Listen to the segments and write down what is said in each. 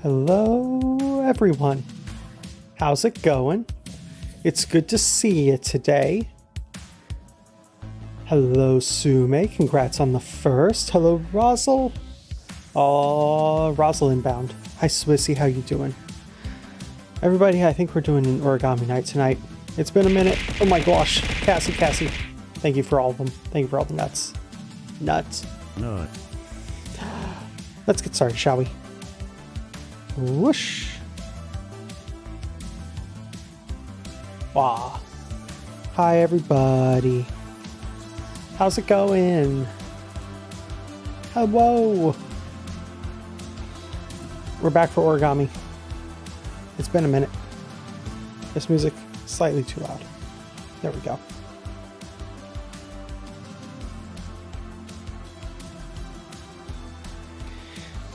Hello, everyone. How's it going? It's good to see you today. Hello, Sume. Congrats on the first. Hello, Rosal. Oh, Rosal inbound. Hi, Swissy. How you doing? Everybody, I think we're doing an origami night tonight. It's been a minute. Oh my gosh. Cassie. Thank you for all of them. Thank you for all the nuts. Nuts. Let's get started, shall we? Whoosh. Wow. Hi, everybody. How's it going? Hello. We're back for origami. It's been a minute. This music is slightly too loud. There we go.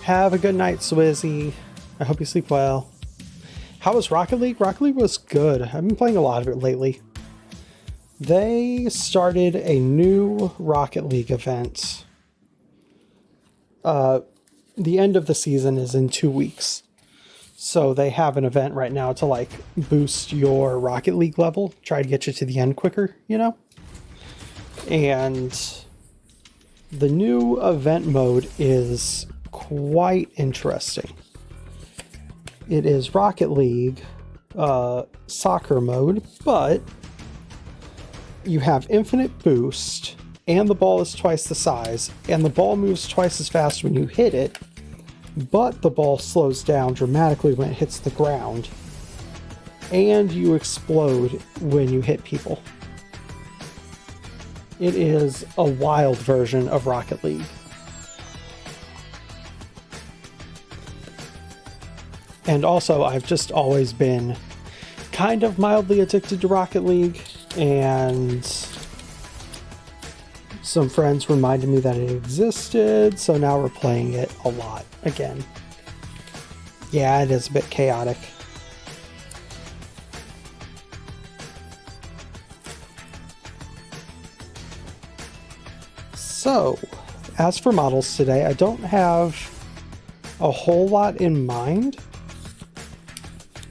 Have a good night, Swizzy. I hope you sleep well. How was Rocket League? Rocket League was good. I've been playing a lot of it lately. They started a new Rocket League event. The end of the season is in 2 weeks. So they have an event right now to like boost your Rocket League level. Try to get you to the end quicker, you know? And the new event mode is quite interesting. It is Rocket League soccer mode, but you have infinite boost, and the ball is twice the size, and the ball moves twice as fast when you hit it, but the ball slows down dramatically when it hits the ground, and you explode when you hit people. It is a wild version of Rocket League. And also, I've just always been kind of mildly addicted to Rocket League, and some friends reminded me that it existed, so now we're playing it a lot again. Yeah, it is a bit chaotic. So, as for models today, I don't have a whole lot in mind.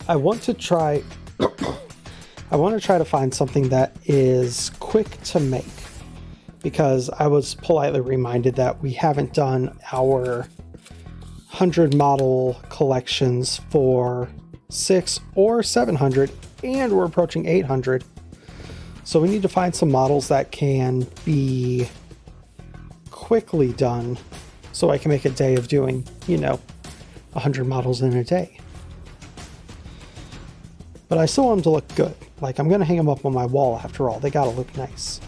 I want to try to find something that is quick to make, because I was politely reminded that we haven't done our 100 model collections for 6 or 700, and we're approaching 800. So we need to find some models that can be quickly done so I can make a day of doing, 100 models in a day. But I still want them to look good. Like, I'm going to hang them up on my wall after all. They got to look nice.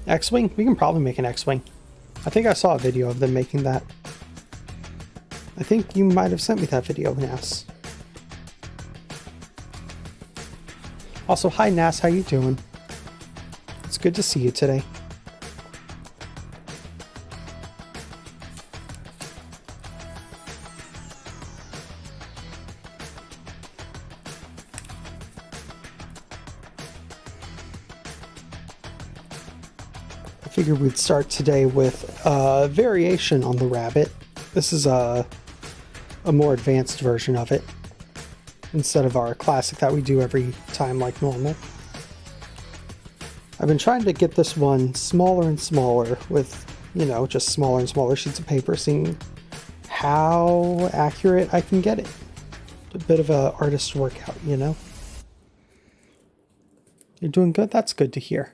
X-Wing? We can probably make an X-Wing. I think I saw a video of them making that. I think you might have sent me that video, Nas. Also, hi Nas, how you doing? It's good to see you today. Figured we'd start today with a variation on the rabbit. This is a more advanced version of it, instead of our classic that we do every time like normal. I've been trying to get this one smaller and smaller with, just smaller and smaller sheets of paper, seeing how accurate I can get it. A bit of an artist workout, You're doing good? That's good to hear.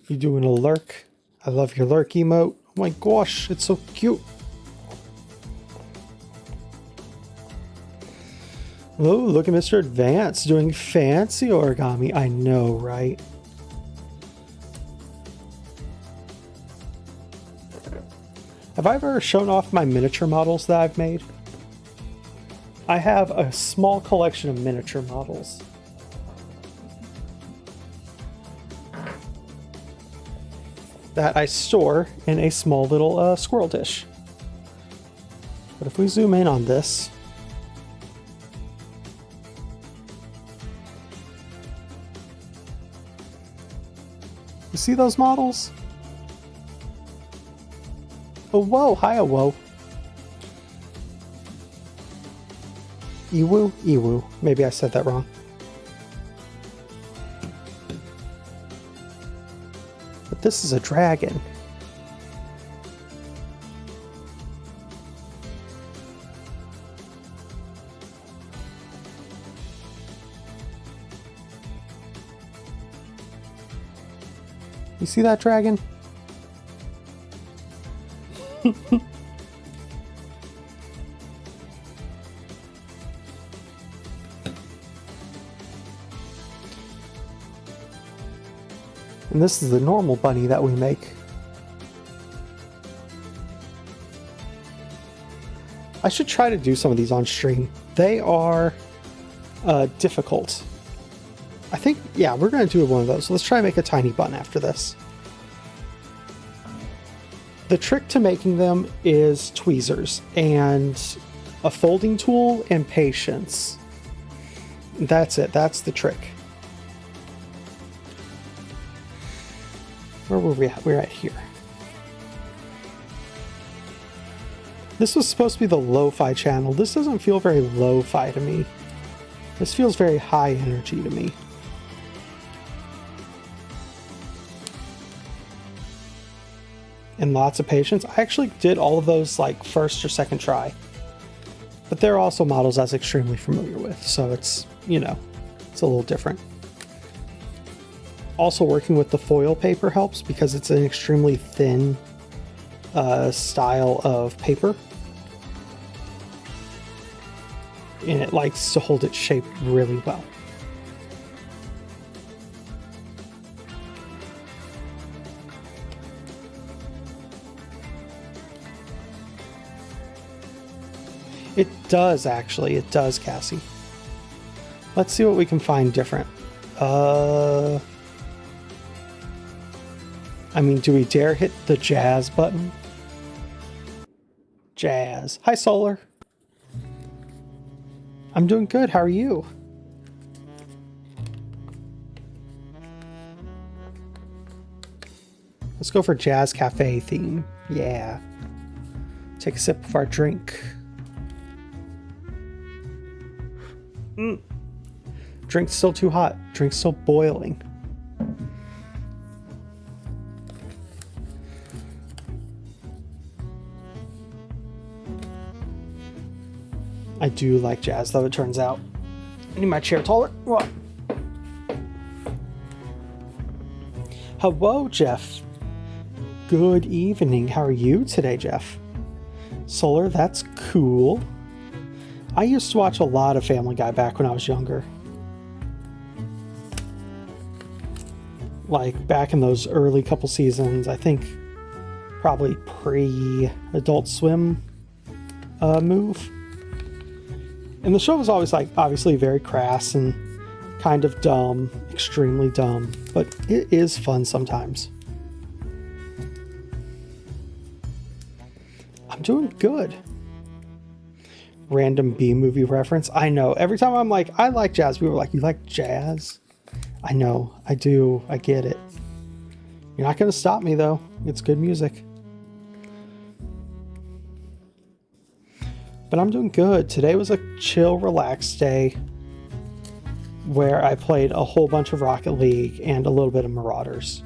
You doing a lurk? I love your lurk emote. Oh my gosh, it's so cute. Oh, look at Mr. Advanced doing fancy origami. I know, right? Have I ever shown off my miniature models that I've made? I have a small collection of miniature models. That I store in a small little squirrel dish. But if we zoom in on this, you see those models? Oh, whoa, hi, oh, whoa. Iwu? Iwu. Maybe I said that wrong. But this is a dragon. You see that dragon? And this is the normal bunny that we make. I should try to do some of these on stream. They are difficult. I think, yeah, we're going to do one of those. So let's try and make a tiny bun after this. The trick to making them is tweezers and a folding tool and patience. That's it. That's the trick. Where were we at? We're at here. This was supposed to be the lo-fi channel. This doesn't feel very lo-fi to me. This feels very high energy to me. And lots of patience. I actually did all of those like first or second try. But they're also models I was extremely familiar with. So it's, you know, it's a little different. Also working with the foil paper helps because it's an extremely thin style of paper. And it likes to hold its shape really well. It does, actually. It does, Cassie. Let's see what we can find different. I mean, do we dare hit the jazz button? Jazz. Hi, Solar. I'm doing good. How are you? Let's go for Jazz Cafe theme. Yeah. Take a sip of our drink. Drink's still too hot. Drink's still boiling. I do like jazz, though, it turns out. I need my chair taller. What? Hello, Jeff. Good evening. How are you today, Jeff? Solar, that's cool. I used to watch a lot of Family Guy back when I was younger. Like, back in those early couple seasons, I think probably pre-Adult Swim move. And the show was always, like, obviously very crass and kind of dumb, extremely dumb, but it is fun sometimes. I'm doing good. Random B-movie reference. I know. Every time I'm like, I like jazz, people are like, you like jazz? I know. I do. I get it. You're not going to stop me, though. It's good music. But I'm doing good. Today was a chill, relaxed day where I played a whole bunch of Rocket League and a little bit of Marauders.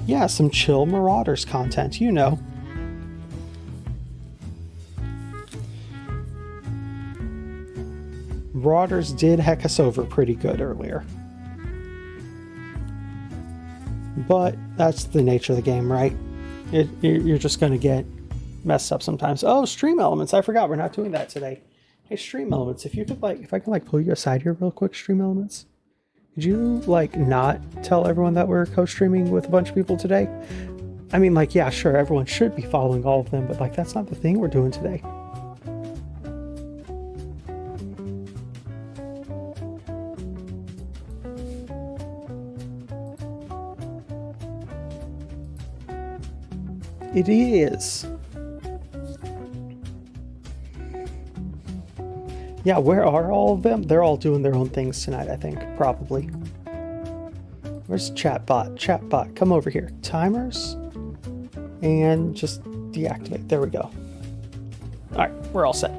Yeah, some chill Marauders content, you know. Marauders did heck us over pretty good earlier. But that's the nature of the game, right? You're just going to get messed up sometimes. Oh, Stream Elements. I forgot we're not doing that today. Hey, Stream Elements, if you could if I could pull you aside here real quick, Stream Elements. Could you not tell everyone that we're co-streaming with a bunch of people today? I mean, yeah, sure, everyone should be following all of them, but that's not the thing we're doing today. It is. Yeah, where are all of them? They're all doing their own things tonight, I think, probably. Where's chatbot? Chatbot, come over here. Timers. And just deactivate. There we go. All right, we're all set.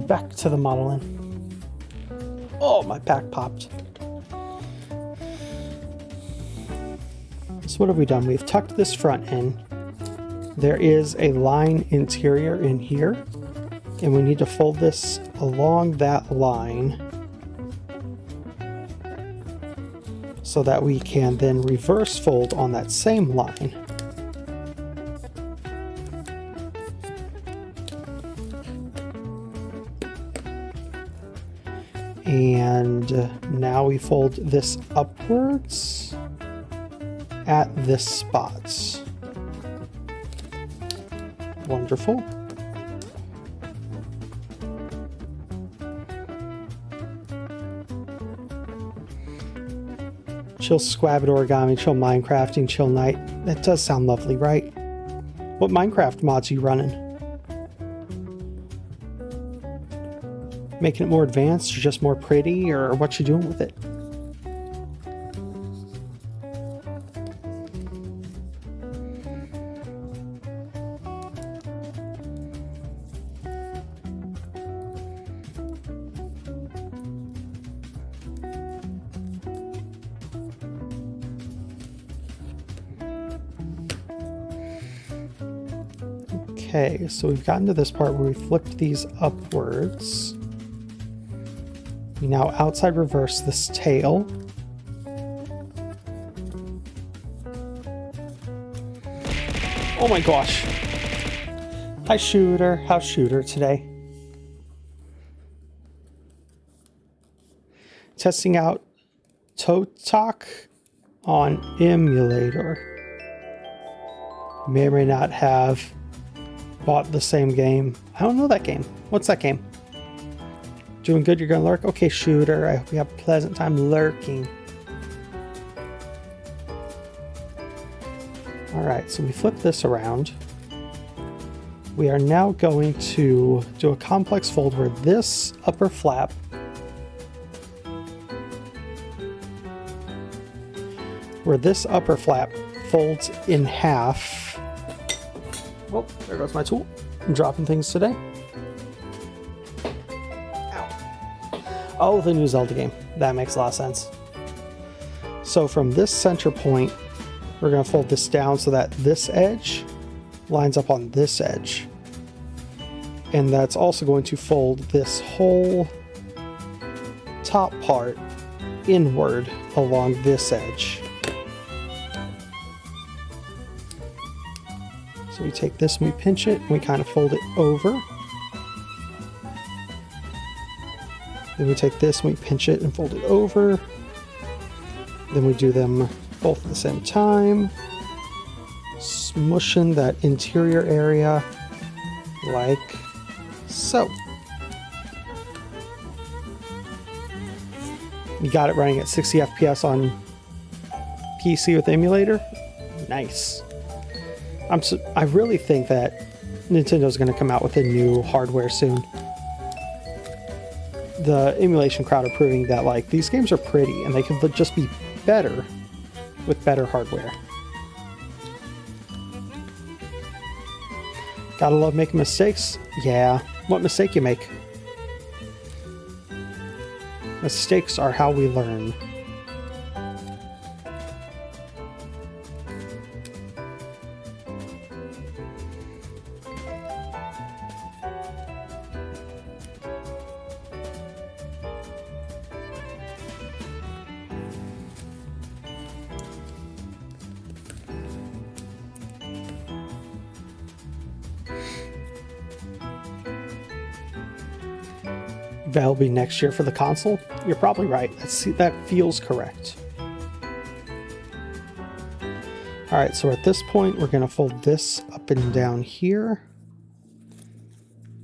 Back to the modeling. Oh, my pack popped. So what have we done? We've tucked this front in. There is a line interior in here, and we need to fold this along that line so that we can then reverse fold on that same line. And now we fold this upwards at this spot. Wonderful. Chill squabbed origami, chill Minecrafting, chill night. That does sound lovely, right? What Minecraft mods are you running? Making it more advanced or just more pretty, or what you doing with it? Okay, so we've gotten to this part where we flipped these upwards. We now outside reverse this tail. Oh my gosh. Hi Shooter, how's Shooter today? Testing out Totok on emulator. May or may not have bought the same game. I don't know that game. What's that game? Doing good, you're gonna lurk? Okay, Shooter, I hope you have a pleasant time lurking. Alright, so we flip this around. We are now going to do a complex fold where this upper flap folds in half. Oh, there goes my tool. I'm dropping things today. Oh, the new Zelda game. That makes a lot of sense. So from this center point, we're going to fold this down so that this edge lines up on this edge. And that's also going to fold this whole top part inward along this edge. So we take this and we pinch it and we kind of fold it over. Then we take this and we pinch it and fold it over. Then we do them both at the same time. Smushing that interior area like so. You got it running at 60 FPS on PC with emulator. Nice. I really think that Nintendo's going to come out with a new hardware soon. The emulation crowd are proving that like these games are pretty and they could just be better with better hardware. Gotta love making mistakes. Yeah, what mistake you make? Mistakes are how we learn. That'll be next year for the console. You're probably right. That feels correct. All right, so at this point, we're going to fold this up and down here.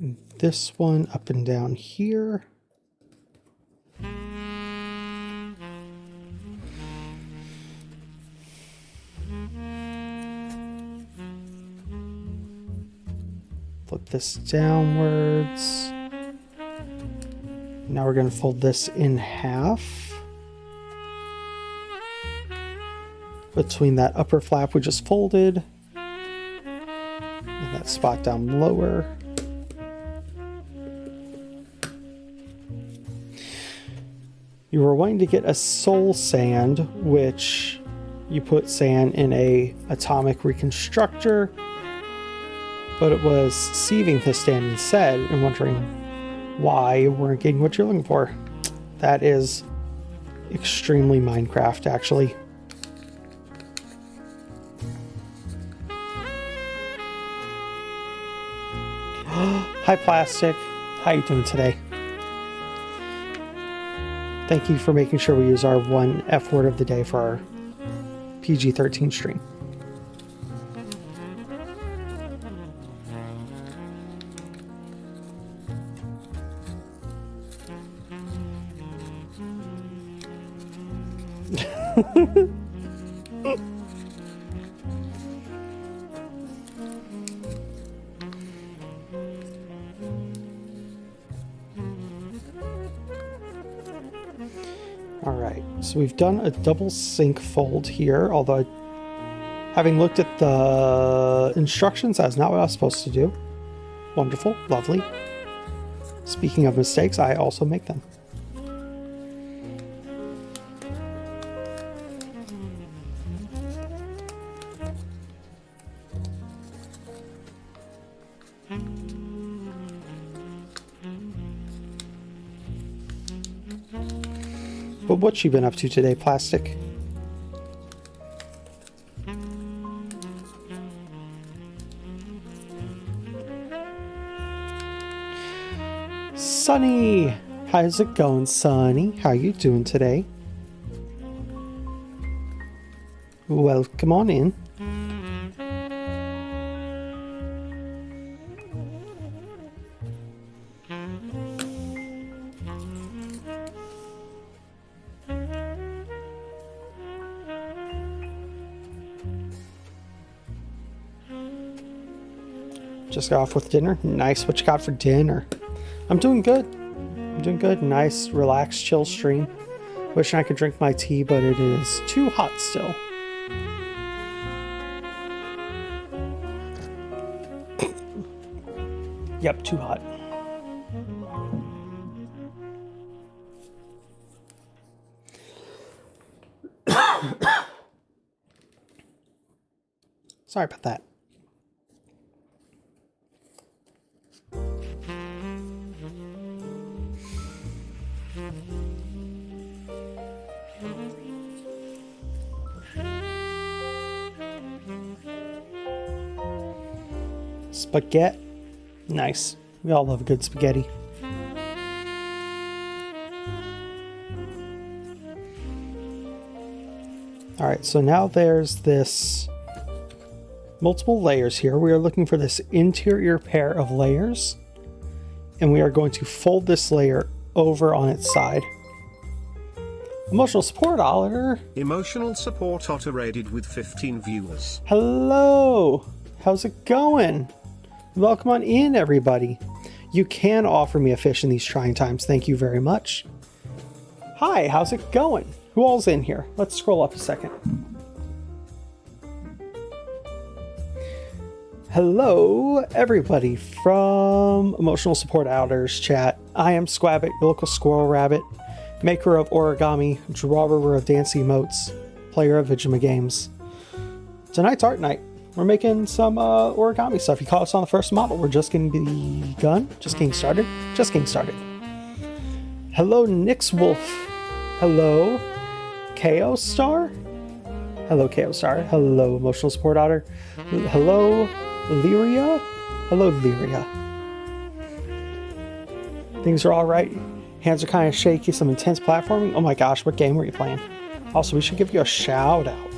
And this one up and down here. Flip this downwards. Now we're going to fold this in half. between that upper flap we just folded and that spot down lower. You were wanting to get a soul sand, which you put sand in a atomic reconstructor, but it was sieving the sand instead and wondering why you weren't getting what you're looking for. That is extremely Minecraft, actually. Hi, Plastic. How you doing today? Thank you for making sure we use our one F word of the day for our PG-13 stream. Alright, so we've done a double sink fold here, although having looked at the instructions, that's not what I was supposed to do. Wonderful, lovely. Speaking of mistakes, I also make them. But what's you been up to today, Plastic? Sunny! How's it going, Sunny? How you doing today? Welcome on in. Just got off with dinner. Nice. What you got for dinner? I'm doing good. I'm doing good. Nice, relaxed, chill stream. Wishing I could drink my tea, but it is too hot still. Yep, too hot. Sorry about that. Spaghetti. Nice. We all love a good spaghetti. Alright, so now there's this multiple layers here. We are looking for this interior pair of layers, and we are going to fold this layer over on its side. Emotional support otter. Emotional support otter rated with 15 viewers. Hello. How's it going? Welcome on in, everybody. You can offer me a fish in these trying times. Thank you very much. Hi, how's it going? Who all's in here? Let's scroll up a second. Hello, everybody from Emotional Support Outers chat. I am Squabbit, your local squirrel rabbit, maker of origami, drawer of dance emotes, player of Vigima games. Tonight's art night. We're making some origami stuff. You caught us on the first model. We're just getting begun. Just getting started. Just getting started. Hello, Nyx Wolf. Hello, KO Star. Hello, KO Star. Hello, Emotional Support Otter. Hello, Lyria. Hello, Lyria. Things are all right. Hands are kind of shaky. Some intense platforming. Oh my gosh, what game were you playing? Also, we should give you a shout out.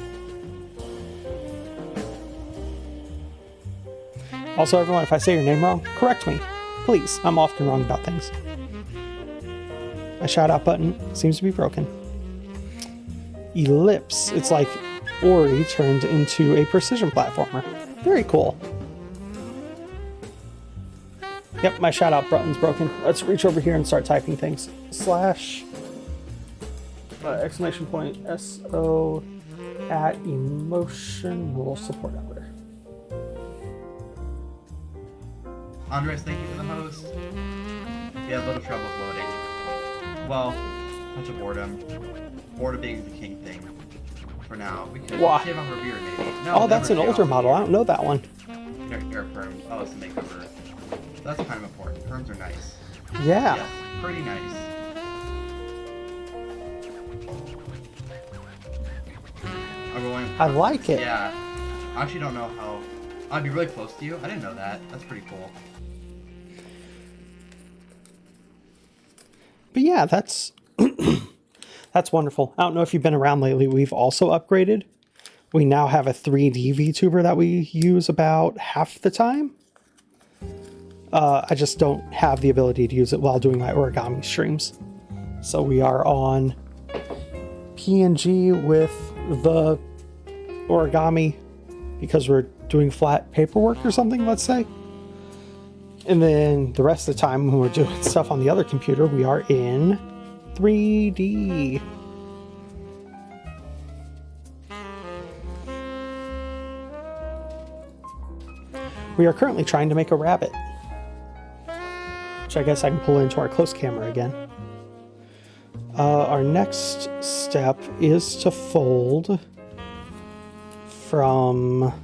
Also, everyone, if I say your name wrong, correct me. Please, I'm often wrong about things. My shout out button seems to be broken. Ellipse. It's like Ori turned into a precision platformer. Very cool. Yep, my shout out button's broken. Let's reach over here and start typing things. Slash exclamation point SO at emotional support hour. Andres, thank you for the host. Yeah, a little trouble loading. Well, a bunch of boredom. Boredom being the king thing. For now. We could Wow. shave off our beard, maybe. No, Oh, that's an never shave older off model. I don't know that one. Hair perm. Oh, it's a makeover. That's kind of important. Perms are nice. Yeah. Yes, pretty nice. Everyone. I like it. Yeah. I actually don't know how. I'd be really close to you. I didn't know that. That's pretty cool. But yeah, that's that's wonderful. I don't know if you've been around lately. We've also upgraded. We now have a 3D VTuber that we use about half the time. I just don't have the ability to use it while doing my origami streams. So we are on PNG with the origami because we're doing flat paperwork or something, let's say. And then the rest of the time when we're doing stuff on the other computer, we are in 3D. We are currently trying to make a rabbit, which I guess I can pull into our close camera again. Our next step is to fold from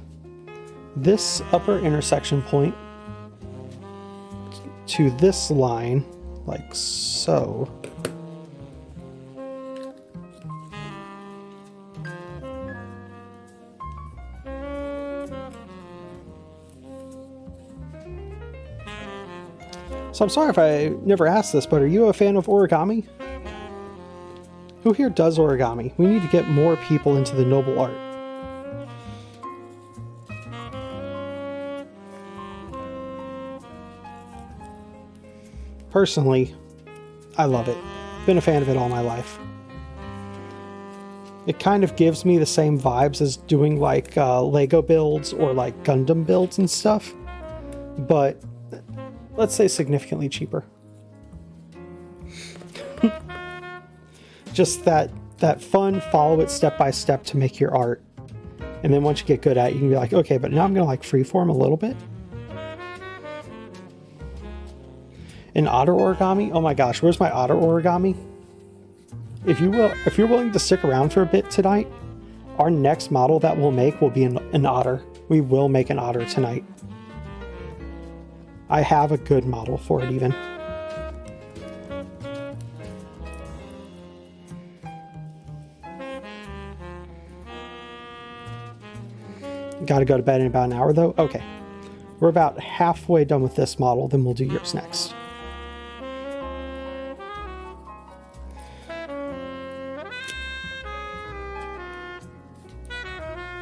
this upper intersection point to this line, like so. So I'm sorry if I never asked this, but are you a fan of origami? Who here does origami? We need to get more people into the noble art. Personally, I love it. Been a fan of it all my life. It kind of gives me the same vibes as doing like Lego builds or like Gundam builds and stuff, but let's say significantly cheaper. Just that fun, follow it step by step to make your art. And then once you get good at it, you can be like, okay, but now I'm gonna like freeform a little bit. An otter origami? Oh my gosh, where's my otter origami? If you're willing to stick around for a bit tonight, our next model that we'll make will be an otter. We will make an otter tonight. I have a good model for it even. Gotta go to bed in about an hour though? Okay. We're about halfway done with this model, then we'll do yours next.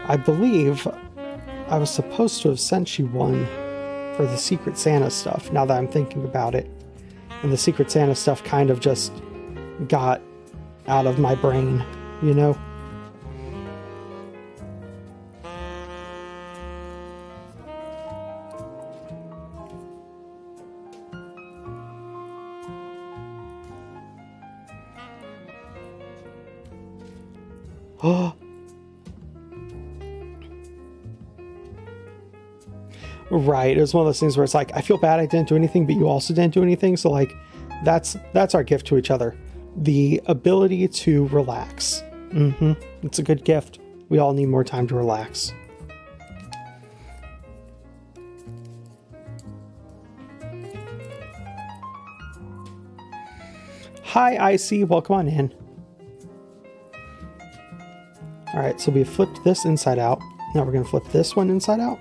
I believe I was supposed to have sent you one for the Secret Santa stuff, now that I'm thinking about it. And the Secret Santa stuff kind of just got out of my brain, you know? Oh. Right, it was one of those things where it's like, I feel bad I didn't do anything, but you also didn't do anything, so like, that's our gift to each other. The ability to relax. It's a good gift. We all need more time to relax. Hi, Icy, welcome on in. Alright, so we flipped this inside out. Now we're going to flip this one inside out.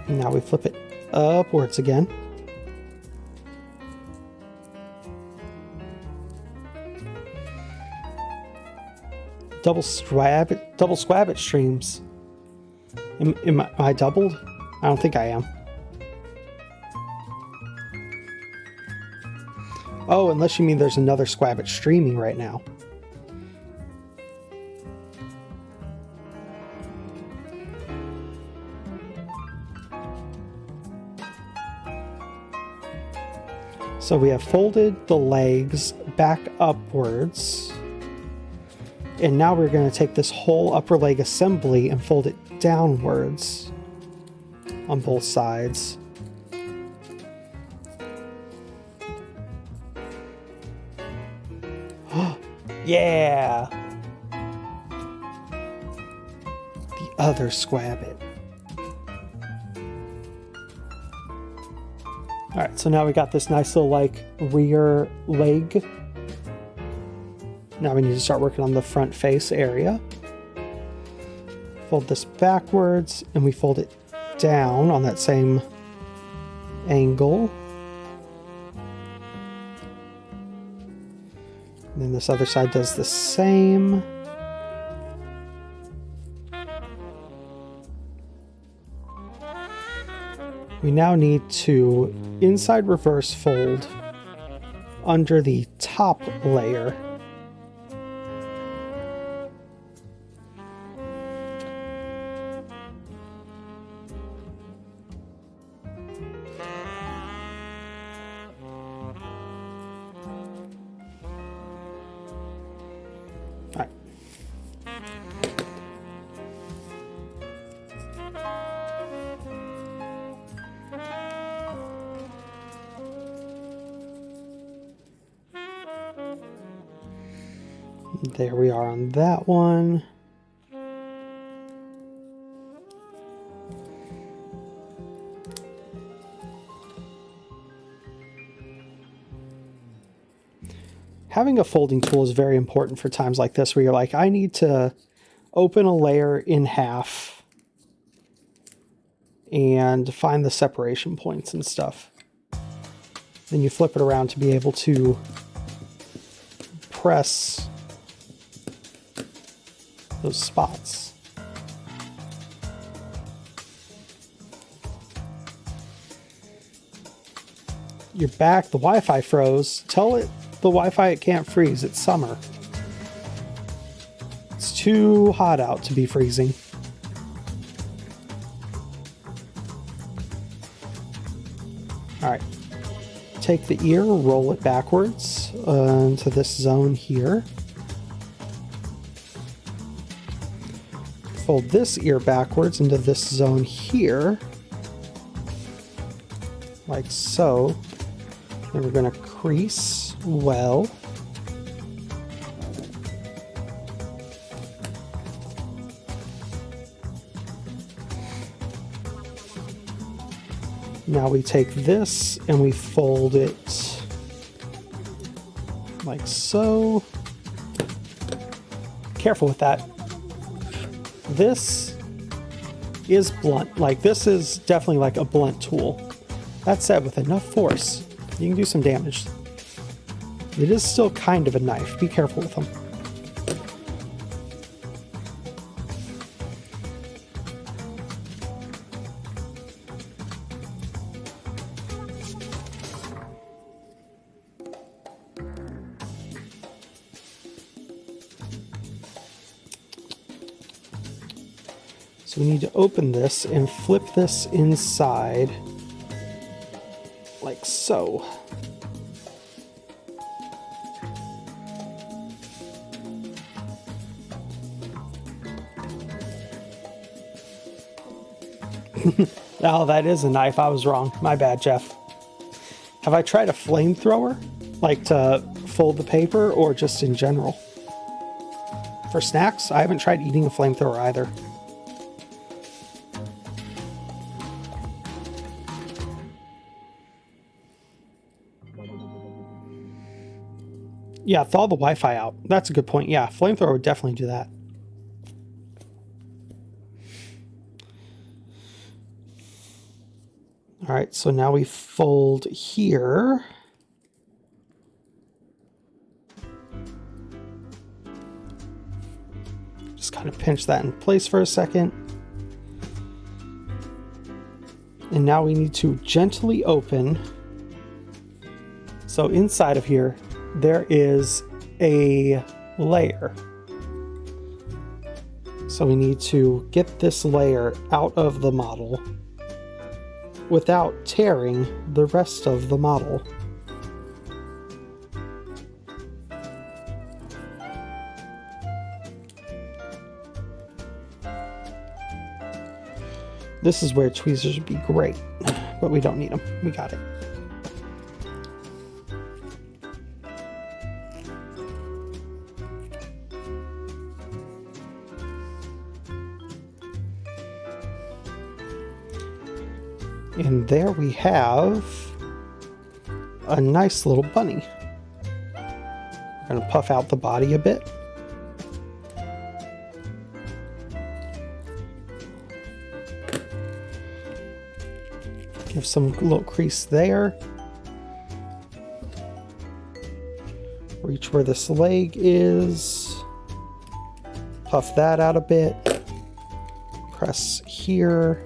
Now we flip it upwards again. Double squab it streams. Am I doubled? I don't think I am. Oh, unless you mean there's another Squabbit streaming right now. So we have folded the legs back upwards. And now we're going to take this whole upper leg assembly and fold it downwards on both sides. Yeah! The other squabbit. Alright, so now we got this nice little like rear leg. Now we need to start working on the front face area. Fold this backwards and we fold it down on that same angle. And then this other side does the same. We now need to inside reverse fold under the top layer. Alright. There we are on that one. Having a folding tool is very important for times like this where you're like, I need to open a layer in half and find the separation points and stuff. Then you flip it around to be able to press those spots. You're back, the Wi-Fi froze. Tell it the Wi-Fi it can't freeze, it's summer. It's too hot out to be freezing. Alright. Take the ear, roll it backwards into this zone here. Fold this ear backwards into this zone here. Like so. Then we're going to crease well. Now we take this and we fold it like so. Careful with that. This is blunt. Like this is definitely like a blunt tool. That said, with enough force, you can do some damage. It is still kind of a knife. Be careful with them. So we need to open this and flip this inside like so. Oh, that is a knife. I was wrong. My bad, Jeff. Have I tried a flamethrower? Like to fold the paper or just in general? For snacks? I haven't tried eating a flamethrower either. Yeah, thaw the Wi-Fi out. That's a good point. Yeah, flamethrower would definitely do that. All right, so now we fold here. Just kind of pinch that in place for a second. And now we need to gently open. So inside of here, there is a layer. So we need to get this layer out of the model without tearing the rest of the model. This is where tweezers would be great, but we don't need them. We got it. And there we have a nice little bunny. We're going to puff out the body a bit. Give some little crease there. Reach where this leg is. Puff that out a bit. Press here.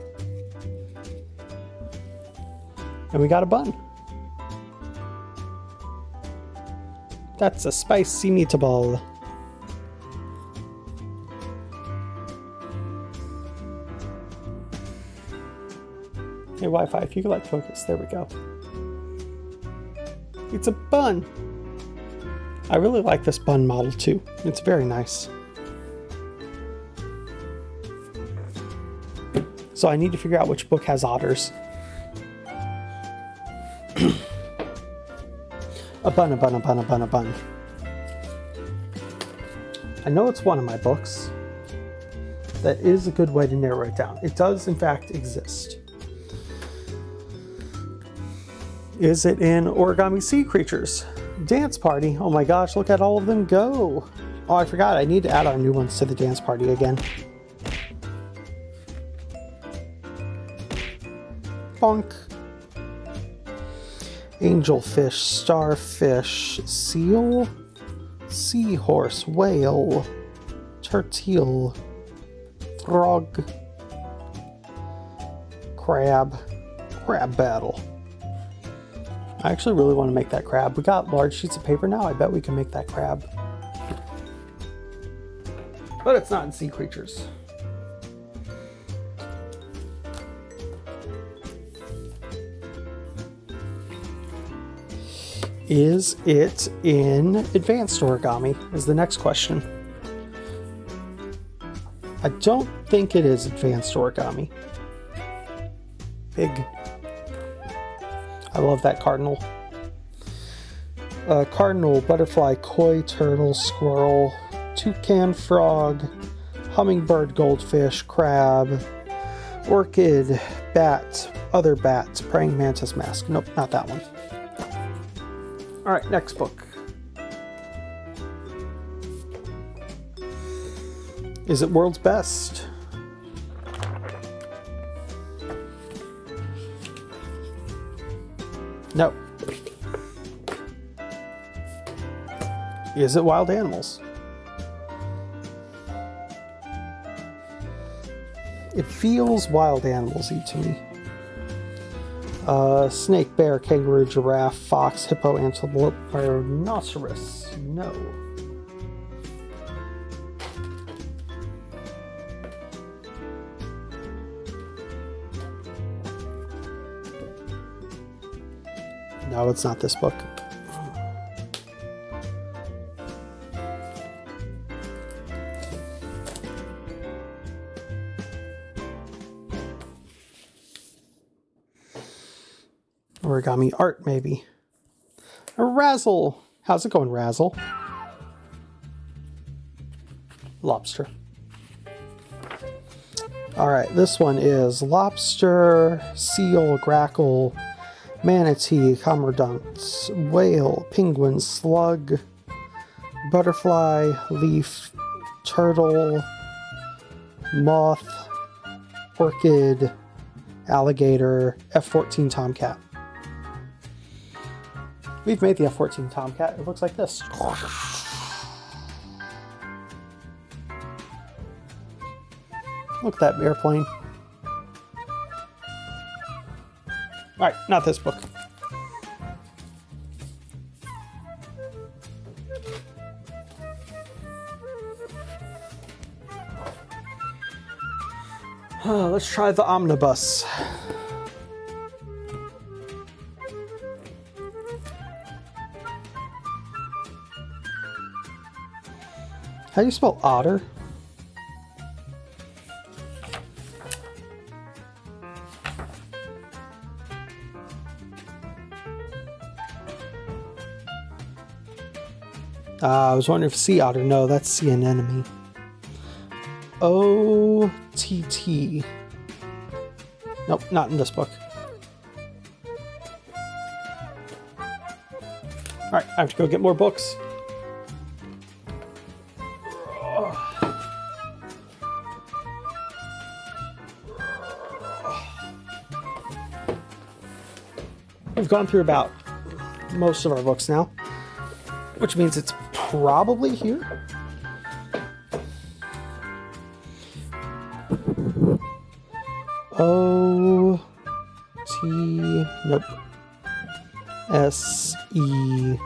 And we got a bun. That's a spicy meatball. Hey, Wi-Fi, if you could like focus, there we go. It's a bun. I really like this bun model too. It's very nice. So I need to figure out which book has otters. A bun, a bun, a bun, a bun, a bun. I know it's one of my books. That is a good way to narrow it down. It does, in fact, exist. Is it in Origami Sea Creatures? Dance Party. Oh my gosh, look at all of them go. Oh, I forgot. I need to add our new ones to the dance party again. Bonk. Angelfish, starfish, seal, seahorse, whale, turtle, frog, crab battle. I actually really want to make that crab. We got large sheets of paper now. I bet we can make that crab. But it's not in Sea Creatures. Is it in Advanced Origami? Is the next question. I don't think it is Advanced Origami. Pig. I love that cardinal. Cardinal, butterfly, koi, turtle, squirrel, toucan, frog, hummingbird, goldfish, crab, orchid, bat, other bat, praying mantis mask. Nope, not that one. All right, next book. Is it World's Best? No. Is it Wild Animals? It feels Wild Animals-y to me. Snake, bear, kangaroo, giraffe, fox, hippo, antelope, rhinoceros. No. No, it's not this book. Origami art, maybe. A Razzle. How's it going, Razzle? Lobster. All right, this one is lobster, seal, grackle, manatee, cormorant, whale, penguin, slug, butterfly, leaf, turtle, moth, orchid, alligator, F-14 tomcat. We've made the F-14 tomcat. It looks like this. Look at that airplane. All right, not this book. Let's try the omnibus. How do you spell otter? I was wondering if sea otter. No, that's sea anemone. OTT. Nope, not in this book. Alright, I have to go get more books. We've gone through about most of our books now, which means it's probably here. O T, nope. S E.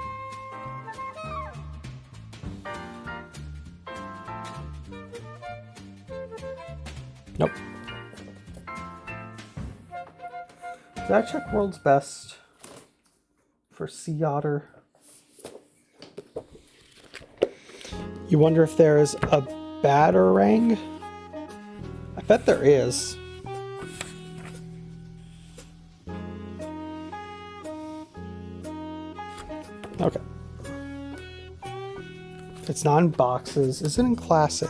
Nope. Did I check World's Best for sea otter? You wonder if there is a batarang? I bet there is. Okay. It's not in boxes. Is it in classic?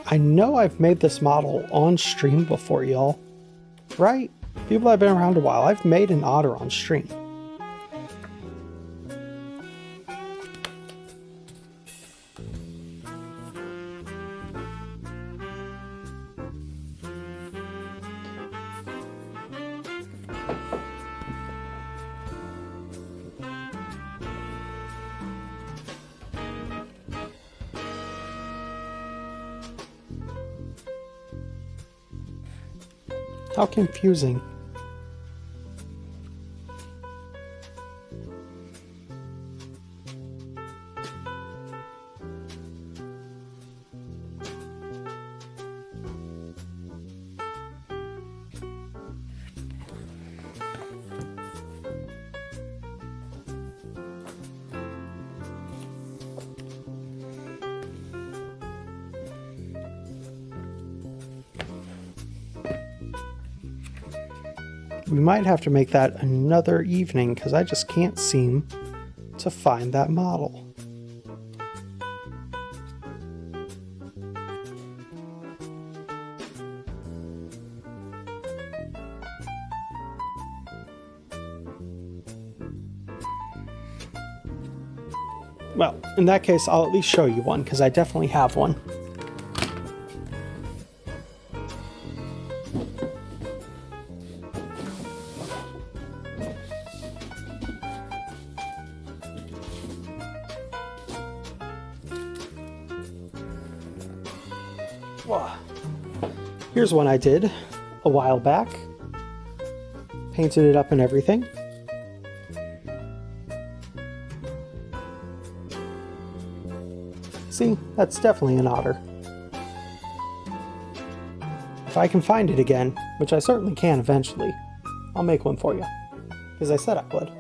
I know I've made this model on stream before, y'all. Right? People that have been around a while, I've made an otter on stream. How confusing. We might have to make that another evening because I just can't seem to find that model. Well, in that case, I'll at least show you one because I definitely have one. Here's one I did a while back. Painted it up and everything. See, that's definitely an otter. If I can find it again, which I certainly can eventually, I'll make one for you. Because I said I would.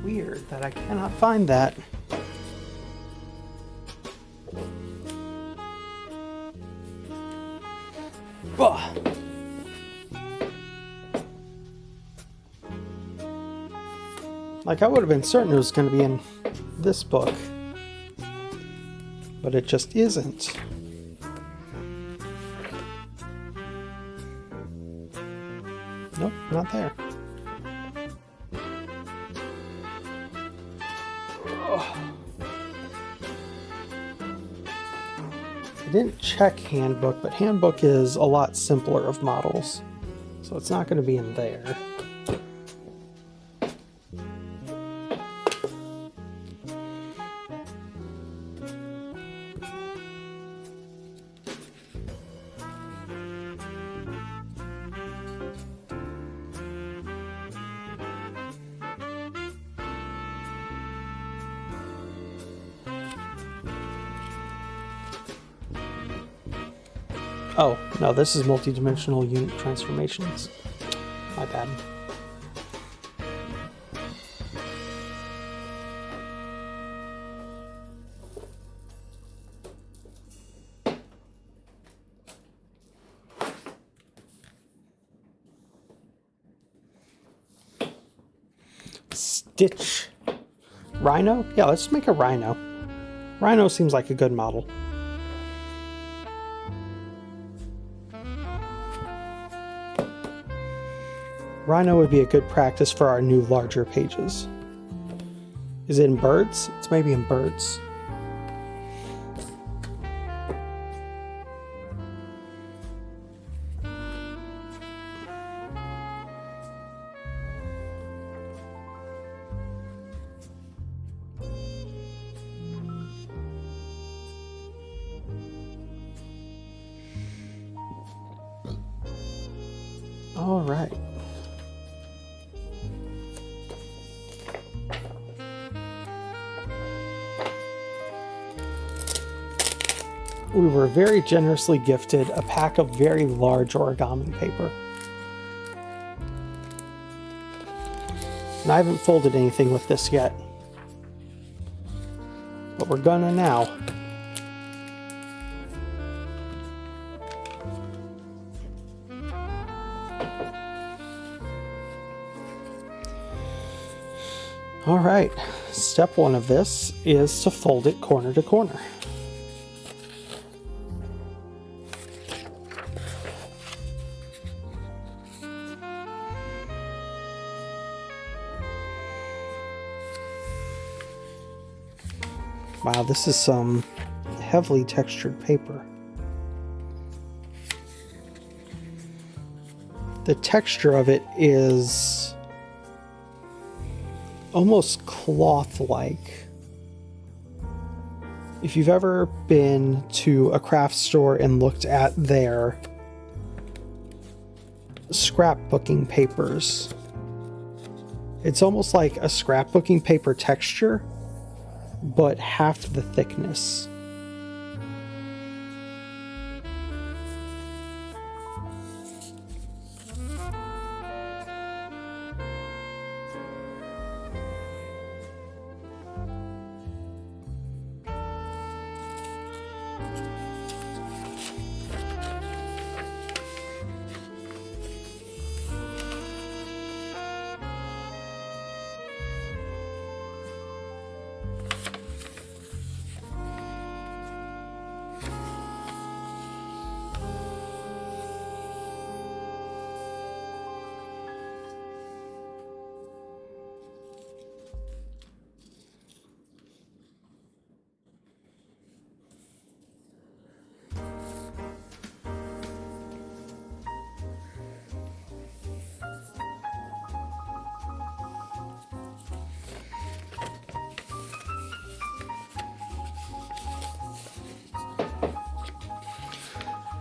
Weird that I cannot find that. Ugh. Like, I would have been certain it was going to be in this book, but it just isn't. Nope, not there. I didn't check handbook, but handbook is a lot simpler of models, so it's not going to be in there. No, this is multidimensional unit transformations. My bad. Stitch. Rhino? Yeah, let's make a rhino. Rhino seems like a good model. Rhino would be a good practice for our new larger pages. Is it in birds? It's maybe in birds. All right. We were very generously gifted a pack of very large origami paper. And I haven't folded anything with this yet. But we're gonna now. All right, step one of this is to fold it corner to corner. Wow, this is some heavily textured paper. The texture of it is almost cloth-like. If you've ever been to a craft store and looked at their scrapbooking papers, it's almost like a scrapbooking paper texture, but half the thickness.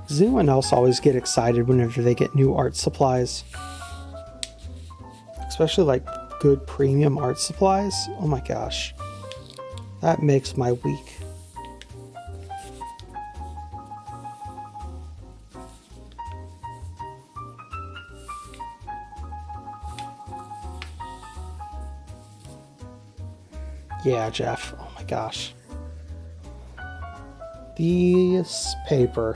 Does anyone else always get excited whenever they get new art supplies? Especially like good premium art supplies? Oh my gosh. That makes my week. Yeah, Jeff. Oh my gosh. This paper.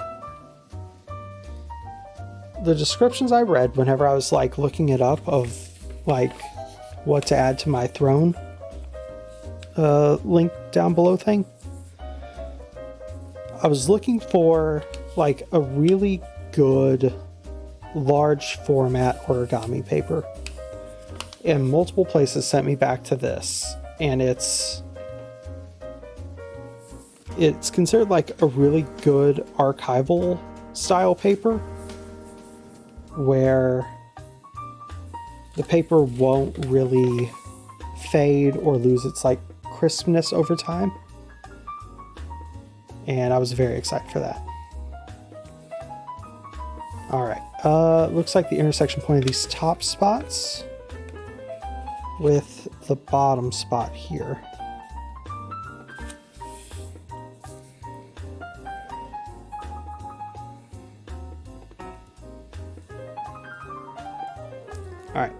The descriptions I read whenever I was like looking it up of like what to add to my throne link down below thing, I was looking for like a really good large format origami paper, and multiple places sent me back to this, and it's considered like a really good archival style paper where the paper won't really fade or lose its like crispness over time. And I was very excited for that. All right, looks like the intersection point of these top spots with the bottom spot here. Alright.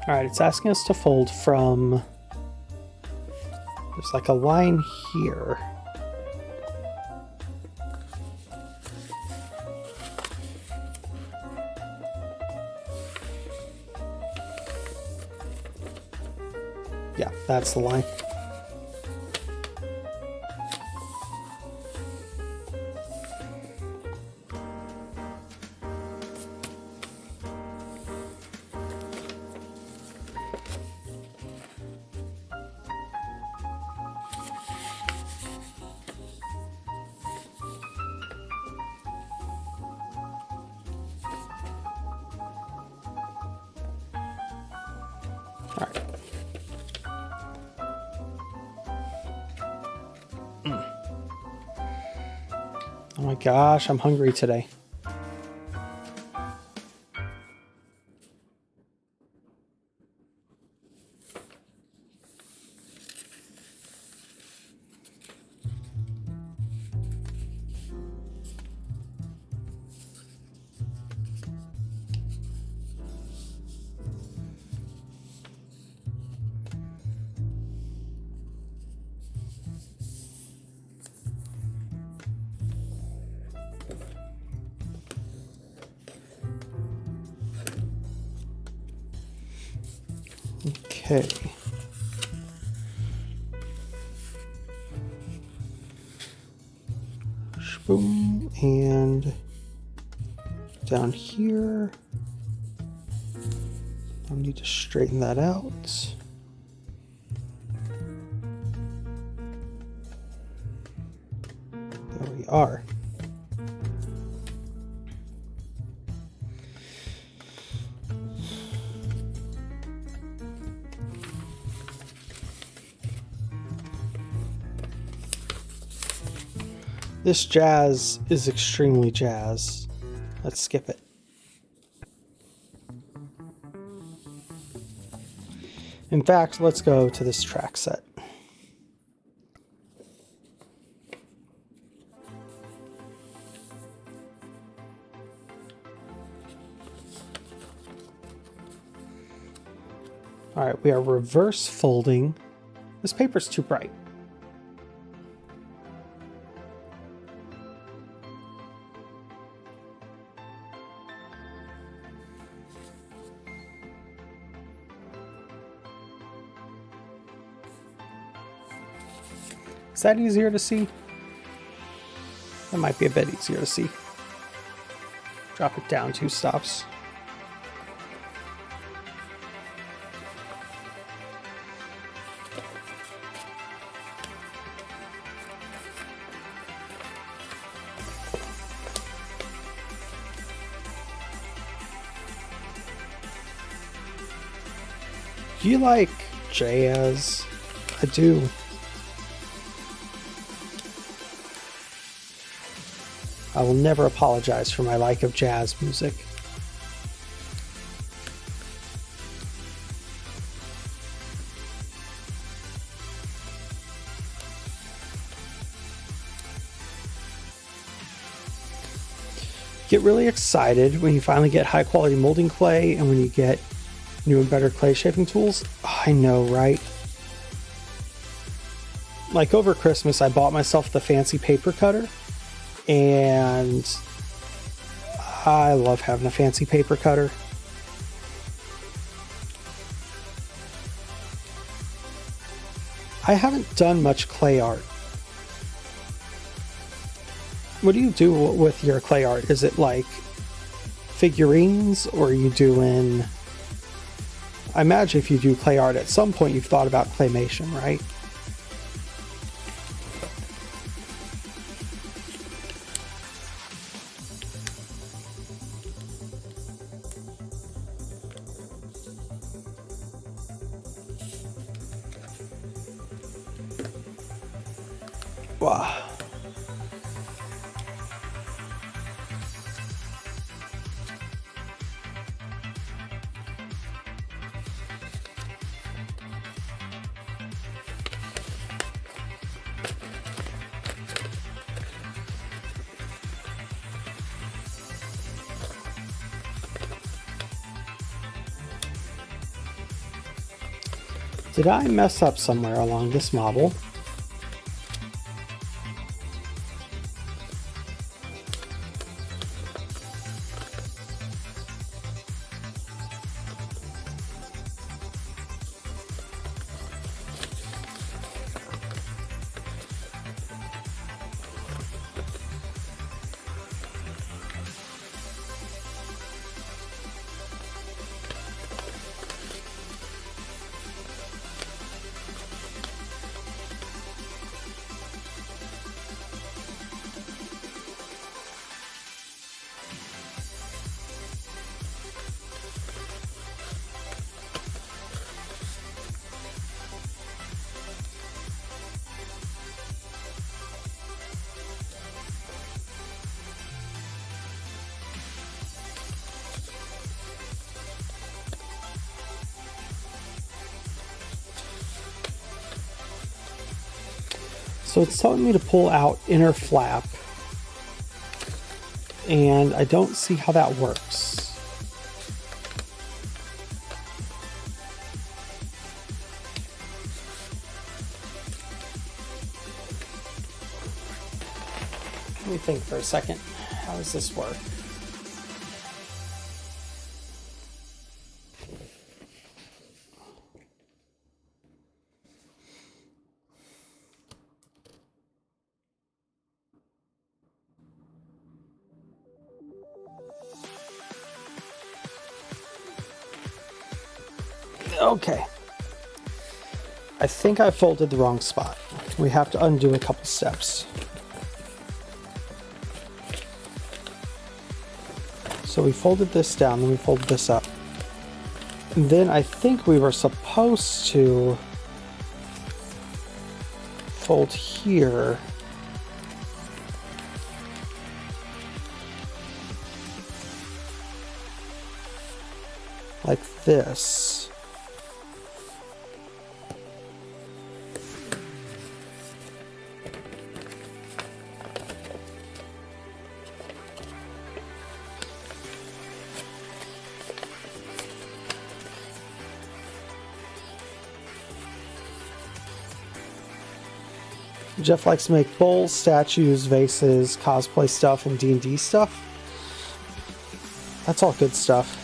Alright, it's asking us to fold from... There's like a line here. Yeah, that's the line. All right. Oh my gosh, I'm hungry today. Okay. Boom, and down here. I need to straighten that out. There we are. This jazz is extremely jazz. Let's skip it. In fact, let's go to this track set. All right, we are reverse folding. This paper's too bright. Is that easier to see? That might be a bit easier to see. Drop it down 2 stops. Do you like jazz? I do. I will never apologize for my like of jazz music. Get really excited when you finally get high quality molding clay and when you get new and better clay shaping tools. Oh, I know, right? Like over Christmas, I bought myself the fancy paper cutter. And I love having a fancy paper cutter. I haven't done much clay art. What do you do with your clay art? Is it like figurines, or are you doing... I imagine if you do clay art at some point you've thought about claymation, right? Wow. Did I mess up somewhere along this model? So it's telling me to pull out inner flap, and I don't see how that works. Let me think for a second. How does this work? Okay. I think I folded the wrong spot. We have to undo a couple steps. So we folded this down, then we folded this up. And then I think we were supposed to fold here. Like this. Jeff likes to make bowls, statues, vases, cosplay stuff, and D&D stuff. That's all good stuff.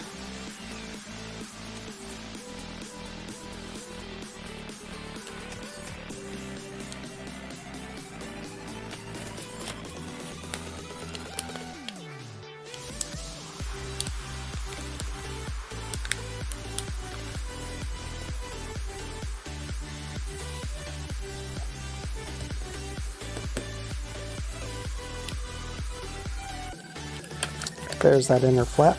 There's that inner flap.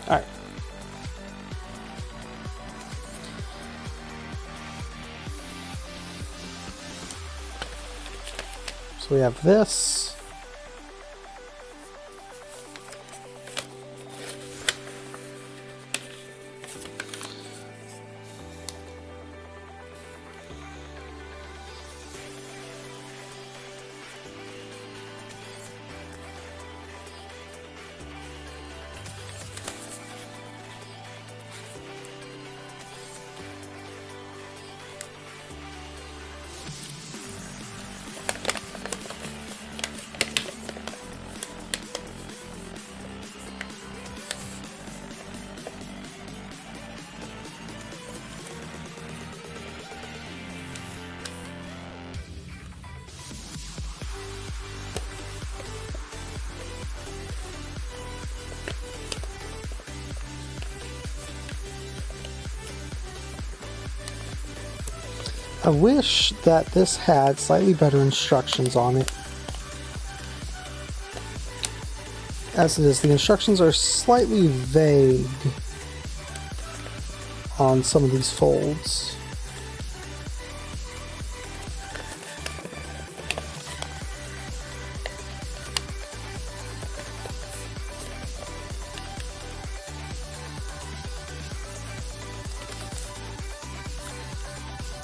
All right. So we have this. I wish that this had slightly better instructions on it. As it is, the instructions are slightly vague on some of these folds.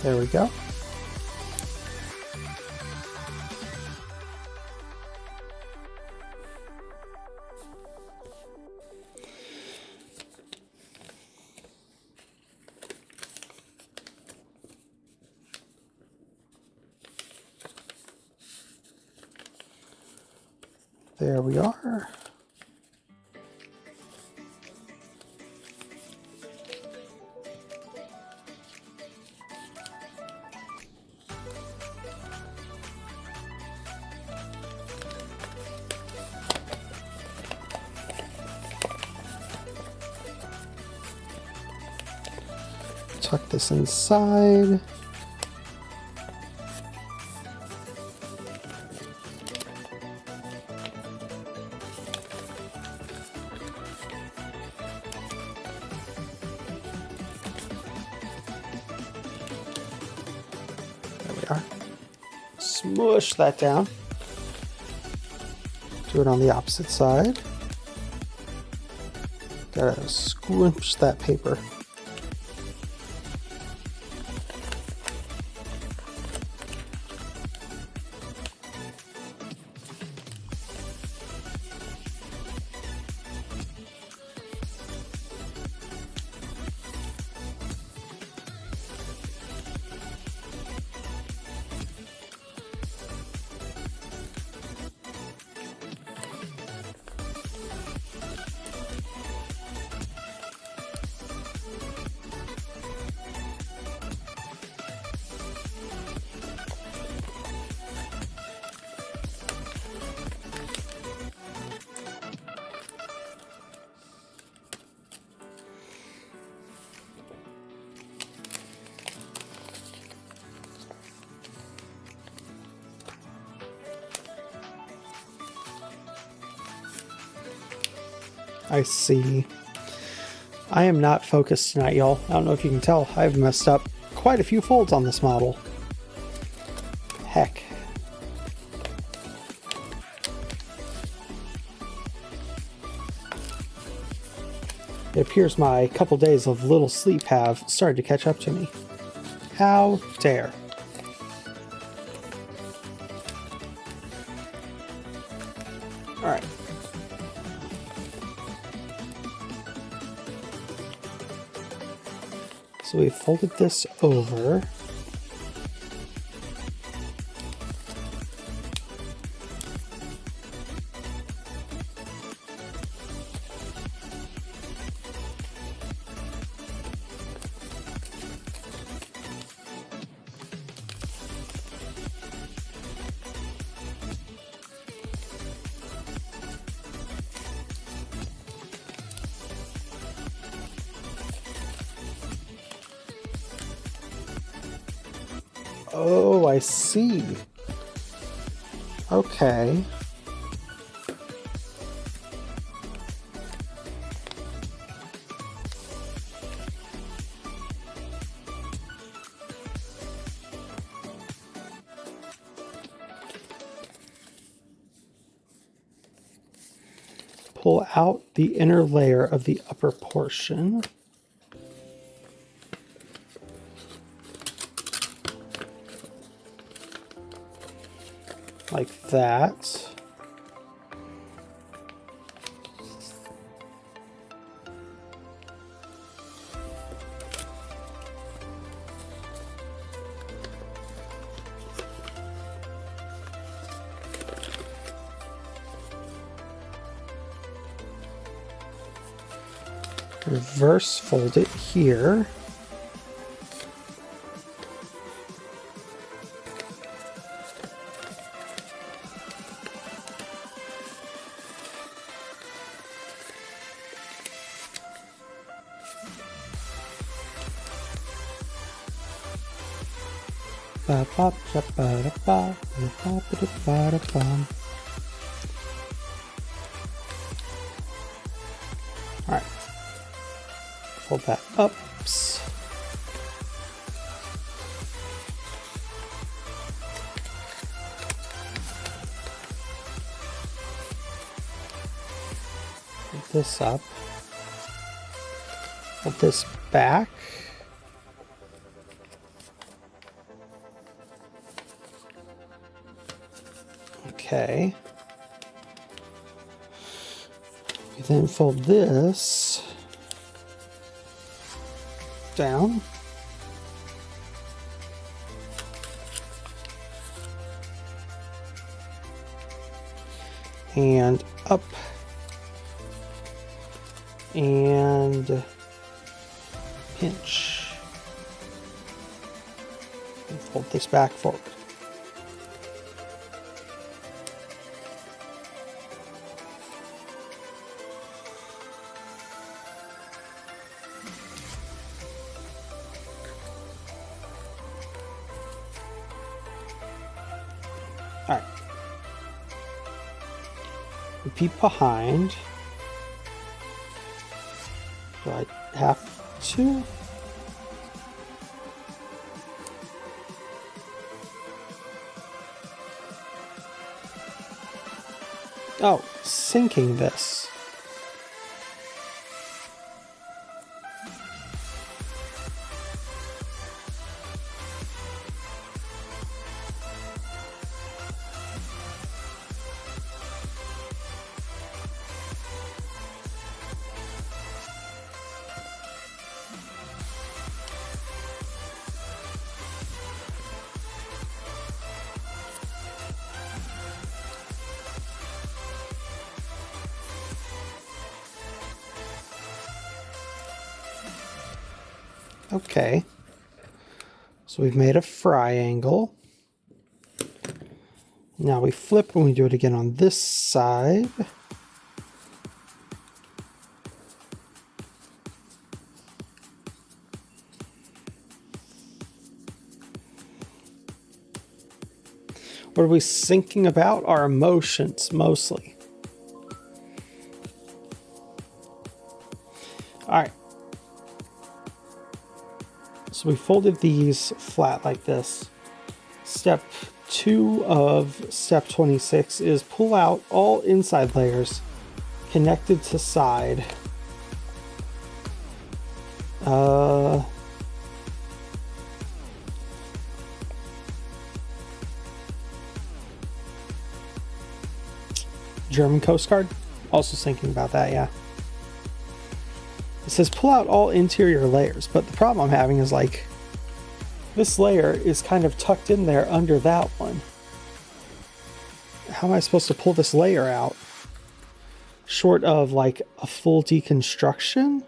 There we go. There we are. Tuck this inside. There we are. Smush that down. Do it on the opposite side. Gotta squinch that paper. I see. I am not focused tonight, y'all. I don't know if you can tell. I've messed up quite a few folds on this model. Heck. It appears my couple days of little sleep have started to catch up to me. How dare. Alright. So we folded this over. Oh, I see. Okay. Pull out the inner layer of the upper portion. Like that. Reverse fold it here. Alright. Fold that up. Fold this up. Fold this back. Okay. We then fold this down. And up. And pinch. And fold this back forward. All right. Repeat behind. Do I have to? Oh, syncing this. Okay, so we've made a fry angle. Now we flip and we do it again on this side. What are we thinking about? Our emotions, mostly. All right. So we folded these flat like this. Step 2 of step 26 is pull out all inside layers connected to side. German Coast Guard. Also thinking about that, yeah. It says pull out all interior layers, but the problem I'm having is like this layer is kind of tucked in there under that one. How am I supposed to pull this layer out? Short of like a full deconstruction?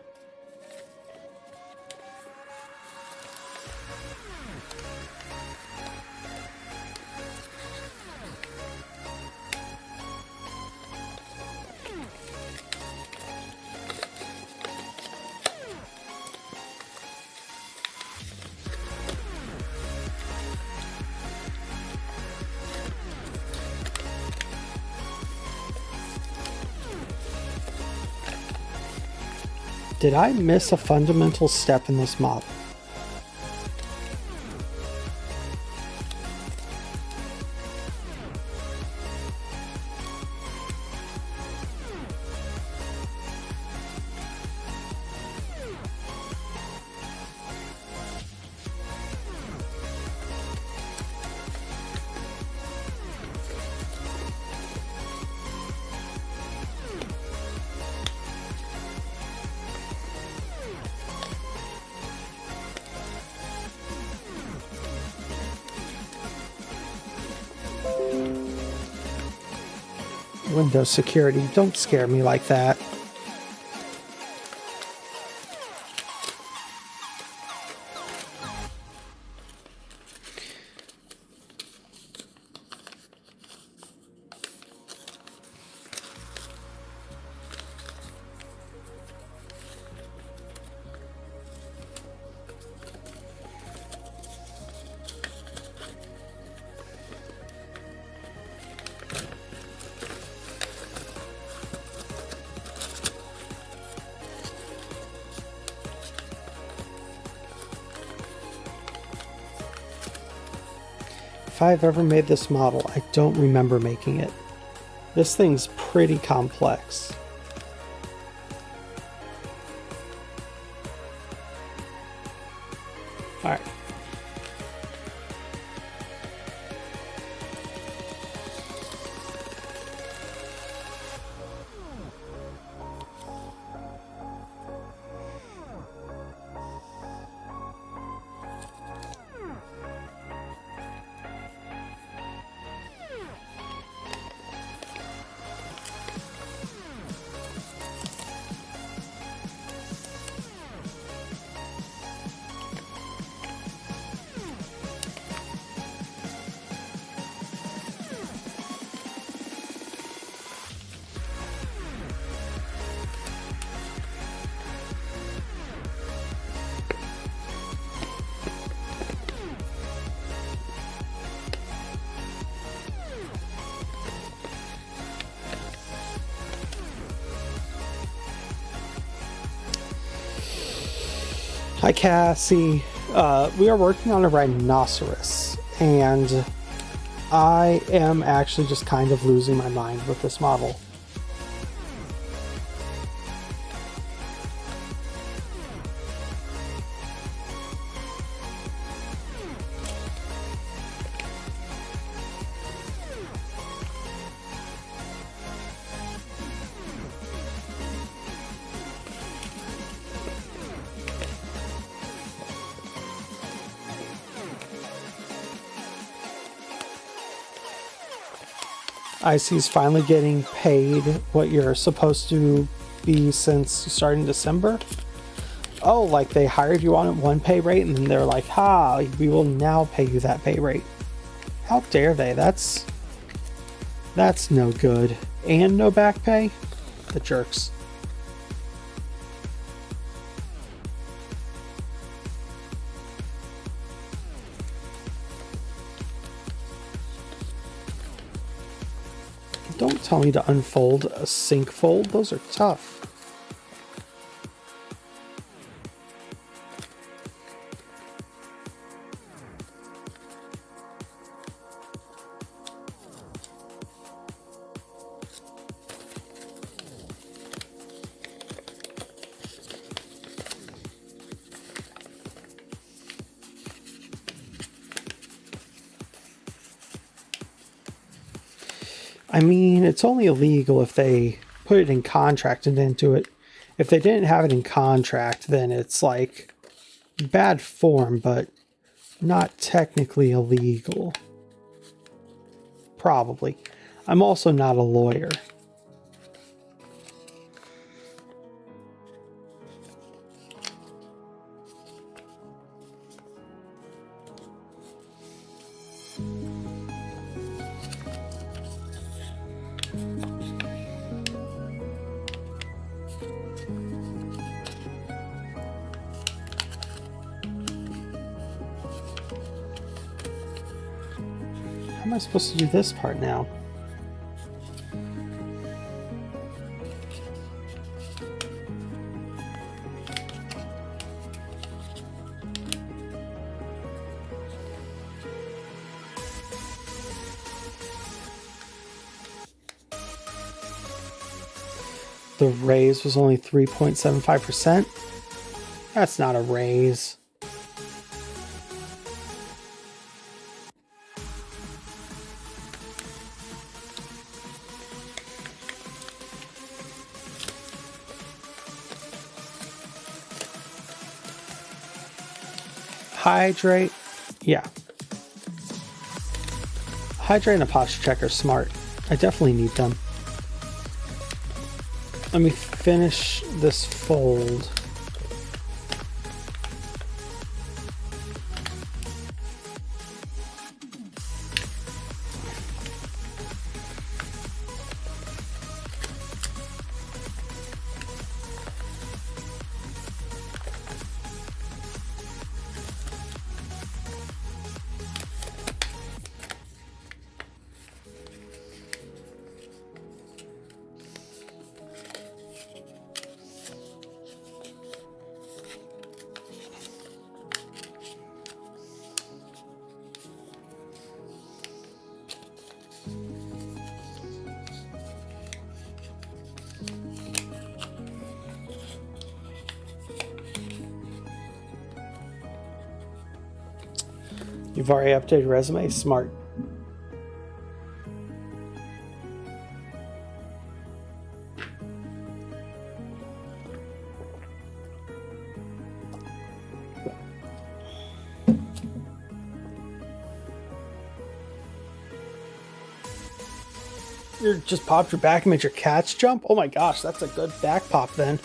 Did I miss a fundamental step in this model? Windows security, don't scare me like that. if I've ever made this model, I don't remember making it. This thing's pretty complex. Alright. Hi Cassie, we are working on a rhinoceros, and I am actually just kind of losing my mind with this model. IC's finally getting paid what you're supposed to be since you started in December. Oh, like they hired you on at one pay rate and then they're like, ha, we will now pay you that pay rate. How dare they? That's no good. And no back pay? The jerks. Don't tell me to unfold a sync fold. Those are tough. I mean, it's only illegal if they put it in contract and didn't do it. If they didn't have it in contract, then it's like bad form, but not technically illegal. Probably. I'm also not a lawyer. How am I supposed to do this part now? The raise was only 3.75%. That's not a raise. Hydrate. Yeah. Hydrate and a posture check are smart. I definitely need them. Let me finish this fold. You've already updated your resume? Smart. You just popped your back and made your cats jump? Oh my gosh, that's a good back pop then.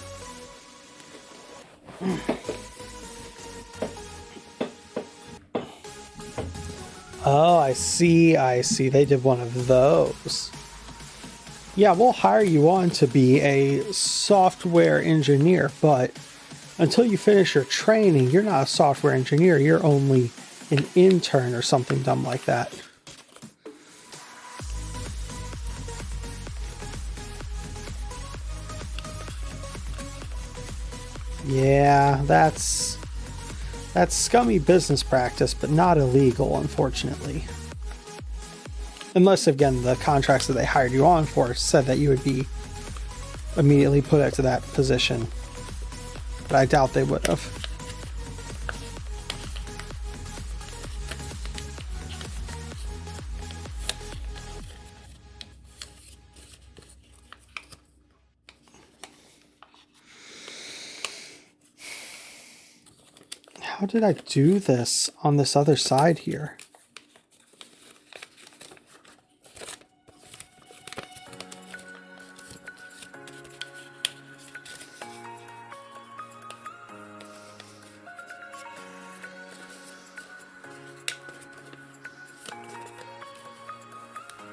Oh, I see, I see. They did one of those. Yeah, we'll hire you on to be a software engineer, but until you finish your training, you're not a software engineer. You're only an intern or something dumb like that. Yeah, that's scummy business practice, but not illegal, unfortunately. Unless, again, the contracts that they hired you on for said that you would be immediately put into that position. But I doubt they would have. How did I do this on this other side here?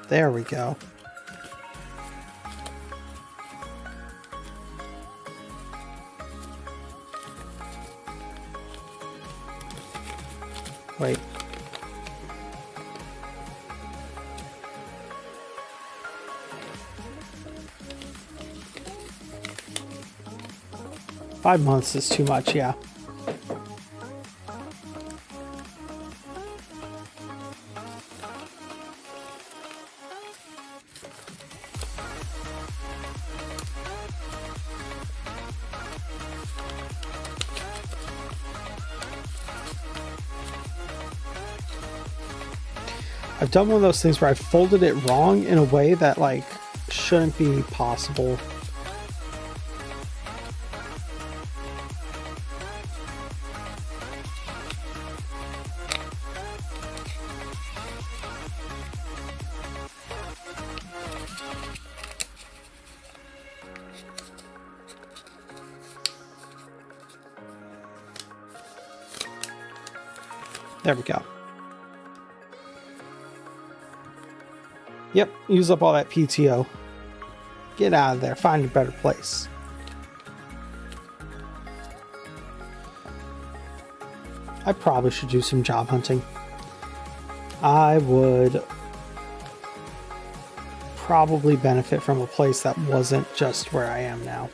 There we go. Wait. Five months is too much, yeah. I've done one of those things where I folded it wrong in a way that, like, shouldn't be possible. There we go. Yep, use up all that PTO. Get out of there, find a better place. I probably should do some job hunting. I would probably benefit from a place that wasn't just where I am now.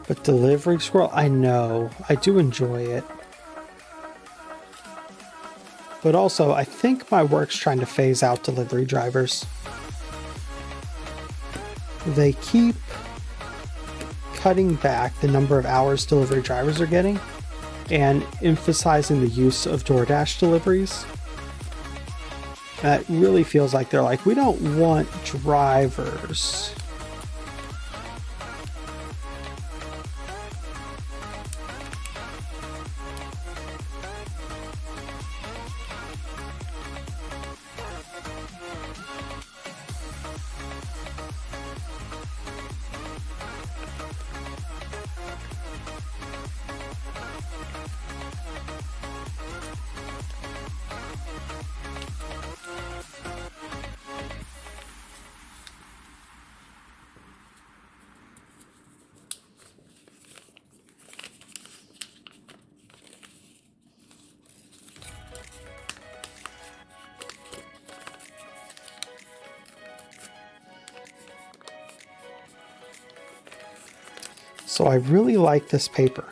But Delivery Squirrel, I know. I do enjoy it. But also, I think my work's trying to phase out delivery drivers. They keep cutting back the number of hours delivery drivers are getting and emphasizing the use of DoorDash deliveries. That really feels like they're like, we don't want drivers. So I really like this paper.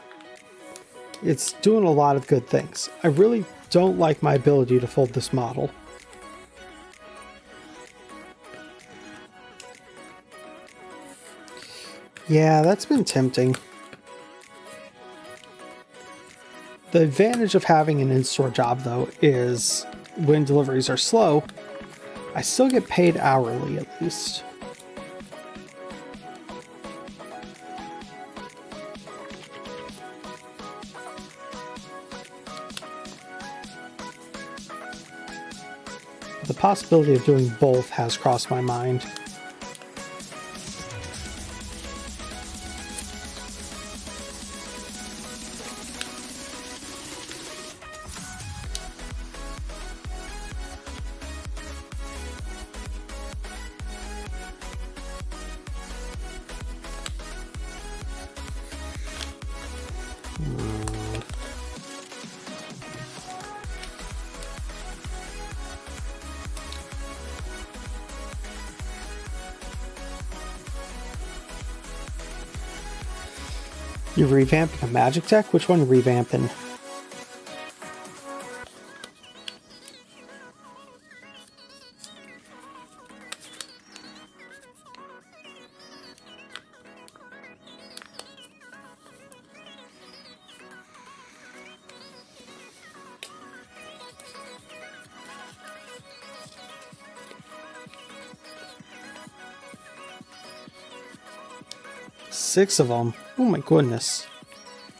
It's doing a lot of good things. I really don't like my ability to fold this model. Yeah, that's been tempting. The advantage of having an in-store job, though, is when deliveries are slow, I still get paid hourly at least. The possibility of doing both has crossed my mind. You're revamping a magic deck? Which one revamping? Six of them. Oh my goodness.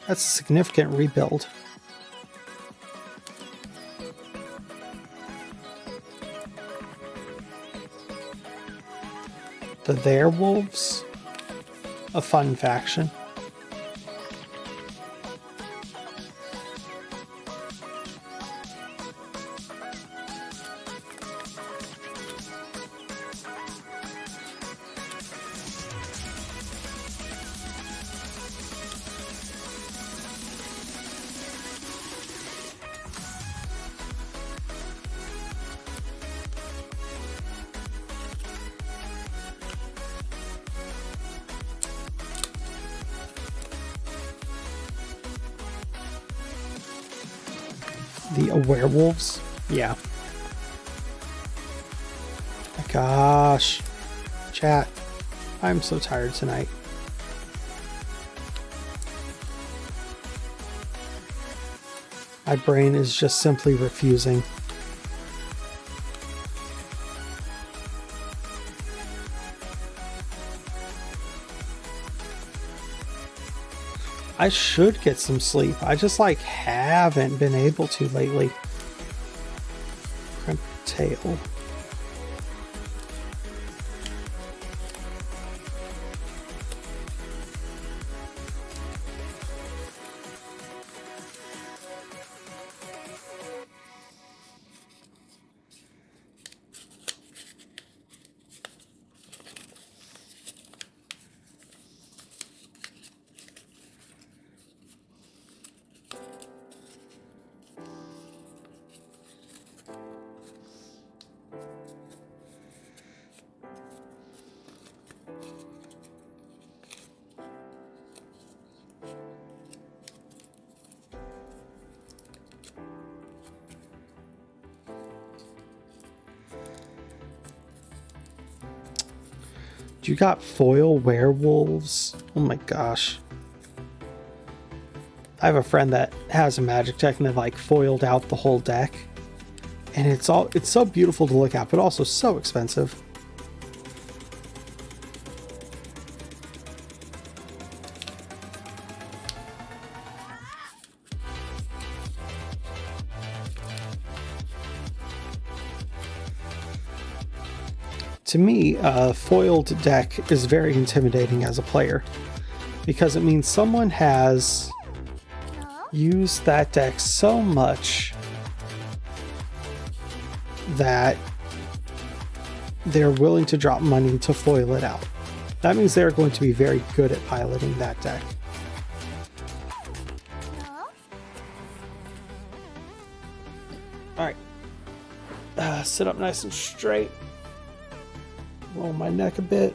That's a significant rebuild. The Werewolves? A fun faction. The werewolves? Yeah. My gosh. Chat. I'm so tired tonight. My brain is just simply refusing. I should get some sleep. I just like haven't been able to lately. Crimp tail. You got foil werewolves? Oh my gosh. I have a friend that has a magic deck and they've like foiled out the whole deck. And it's so beautiful to look at, but also so expensive. To me, a foiled deck is very intimidating as a player because it means someone has used that deck so much that they're willing to drop money to foil it out. That means they're going to be very good at piloting that deck. Alright. Sit up nice and straight. Roll my neck a bit.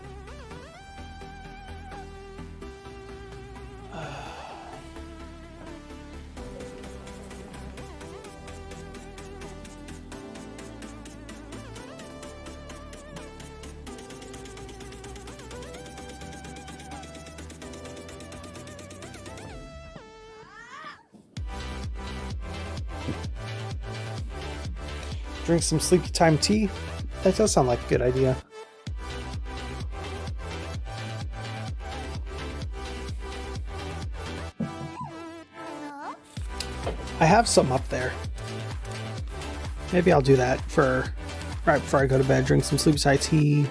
Drink some sleepy time tea. That does sound like a good idea. I have some up there. Maybe I'll do that for right before I go to bed. Drink some sleepy time tea.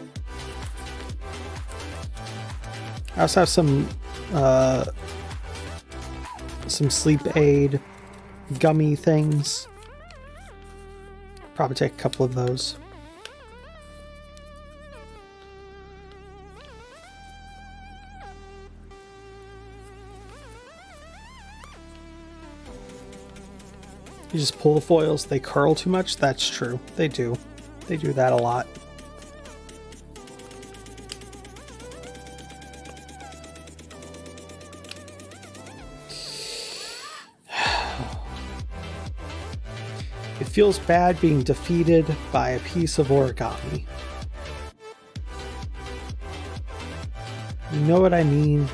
I also have some sleep aid gummy things. Probably take a couple of those. You just pull the foils, they curl too much? That's true. They do. They do that a lot. It feels bad being defeated by a piece of origami. You know what I mean?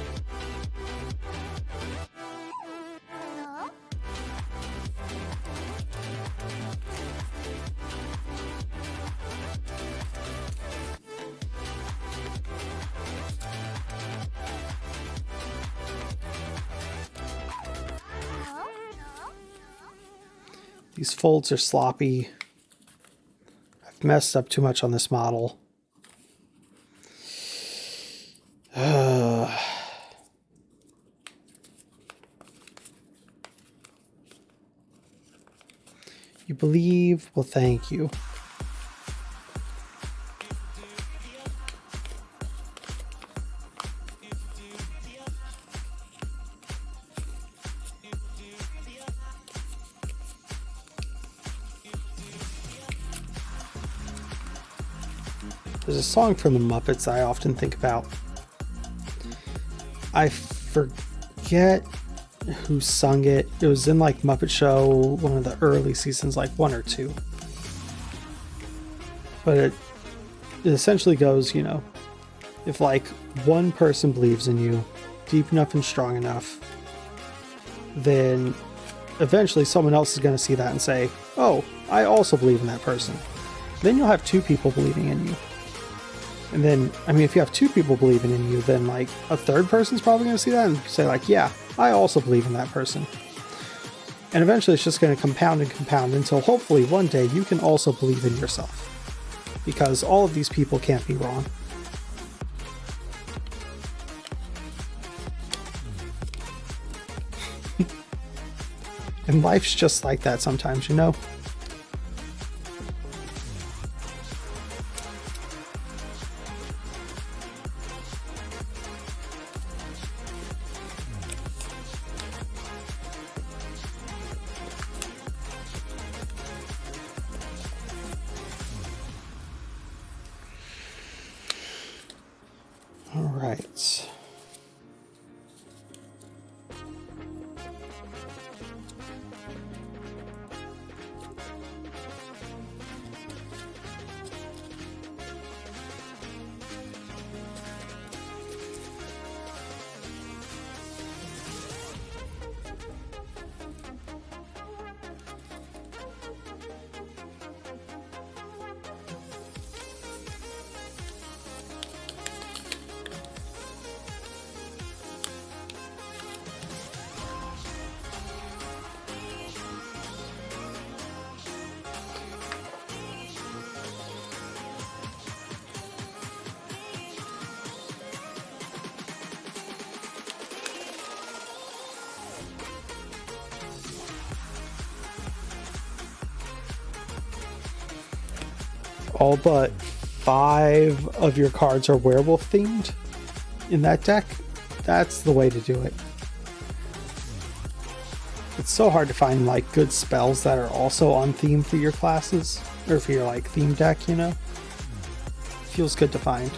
These folds are sloppy. I've messed up too much on this model. You believe? Well, thank you. There's a song from the Muppets I often think about. I forget who sung it. It was in like Muppet Show, one of the early seasons, like 1 or 2. But it essentially goes, you know, if like one person believes in you deep enough and strong enough, then eventually someone else is going to see that and say, oh, I also believe in that person. Then you'll have 2 people believing in you. And then, I mean, if you have 2 people believing in you, then like a third person's probably going to see that and say like, yeah, I also believe in that person. And eventually it's just going to compound and compound until hopefully one day you can also believe in yourself. Because all of these people can't be wrong. And life's just like that sometimes, you know? All right. All but 5 of your cards are werewolf themed in that deck. That's the way to do it. It's so hard to find like good spells that are also on theme for your classes or for your like theme deck, you know? Feels good to find.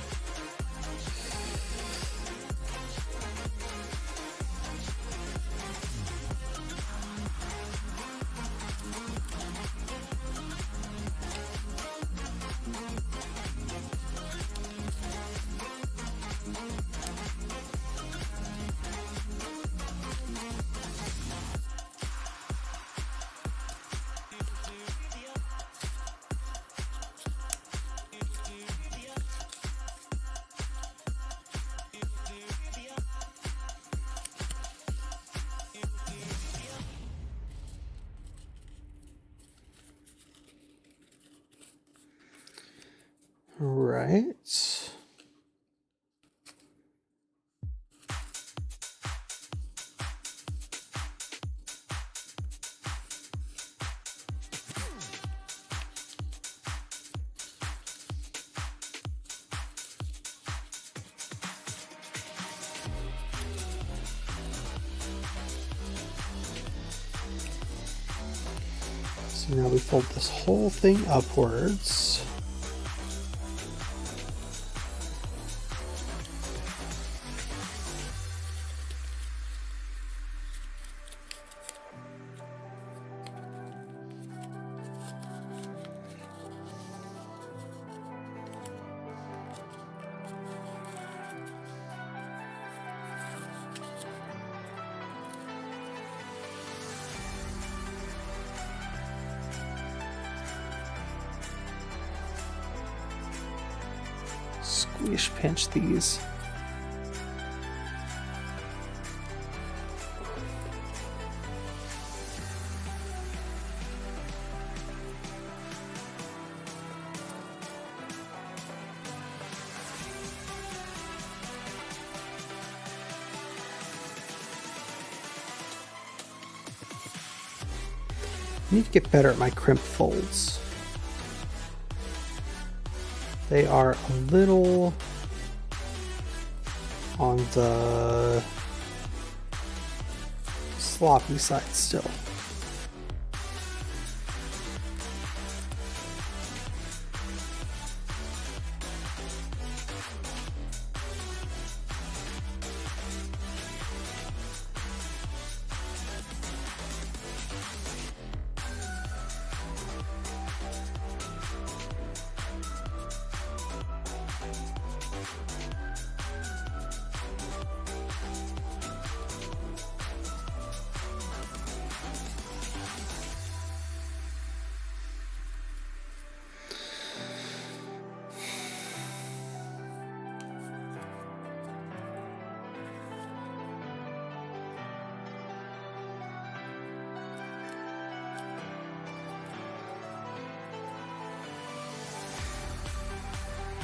Right. So now we fold this whole thing upwards. Squish pinch these. I need to get better at my crimp folds. They are a little on the sloppy side still.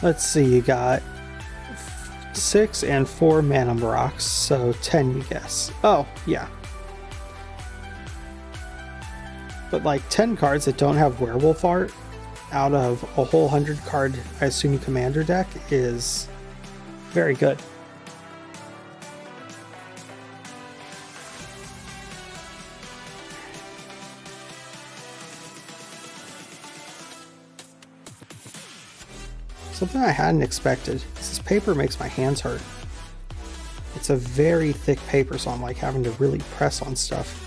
Let's see, you got 6 and 4 mana rocks, so 10 you guess. Oh, yeah. But like 10 cards that don't have werewolf art out of a whole 100 card, I assume, commander deck is very good. Something I hadn't expected. This paper makes my hands hurt. It's a very thick paper, so I'm like having to really press on stuff.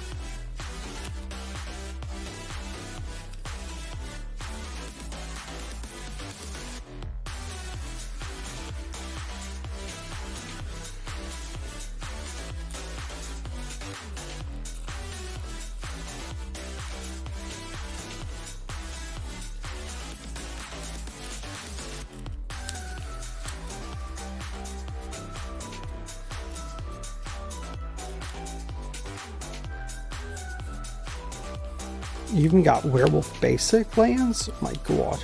You even got werewolf basic lands? Oh my god.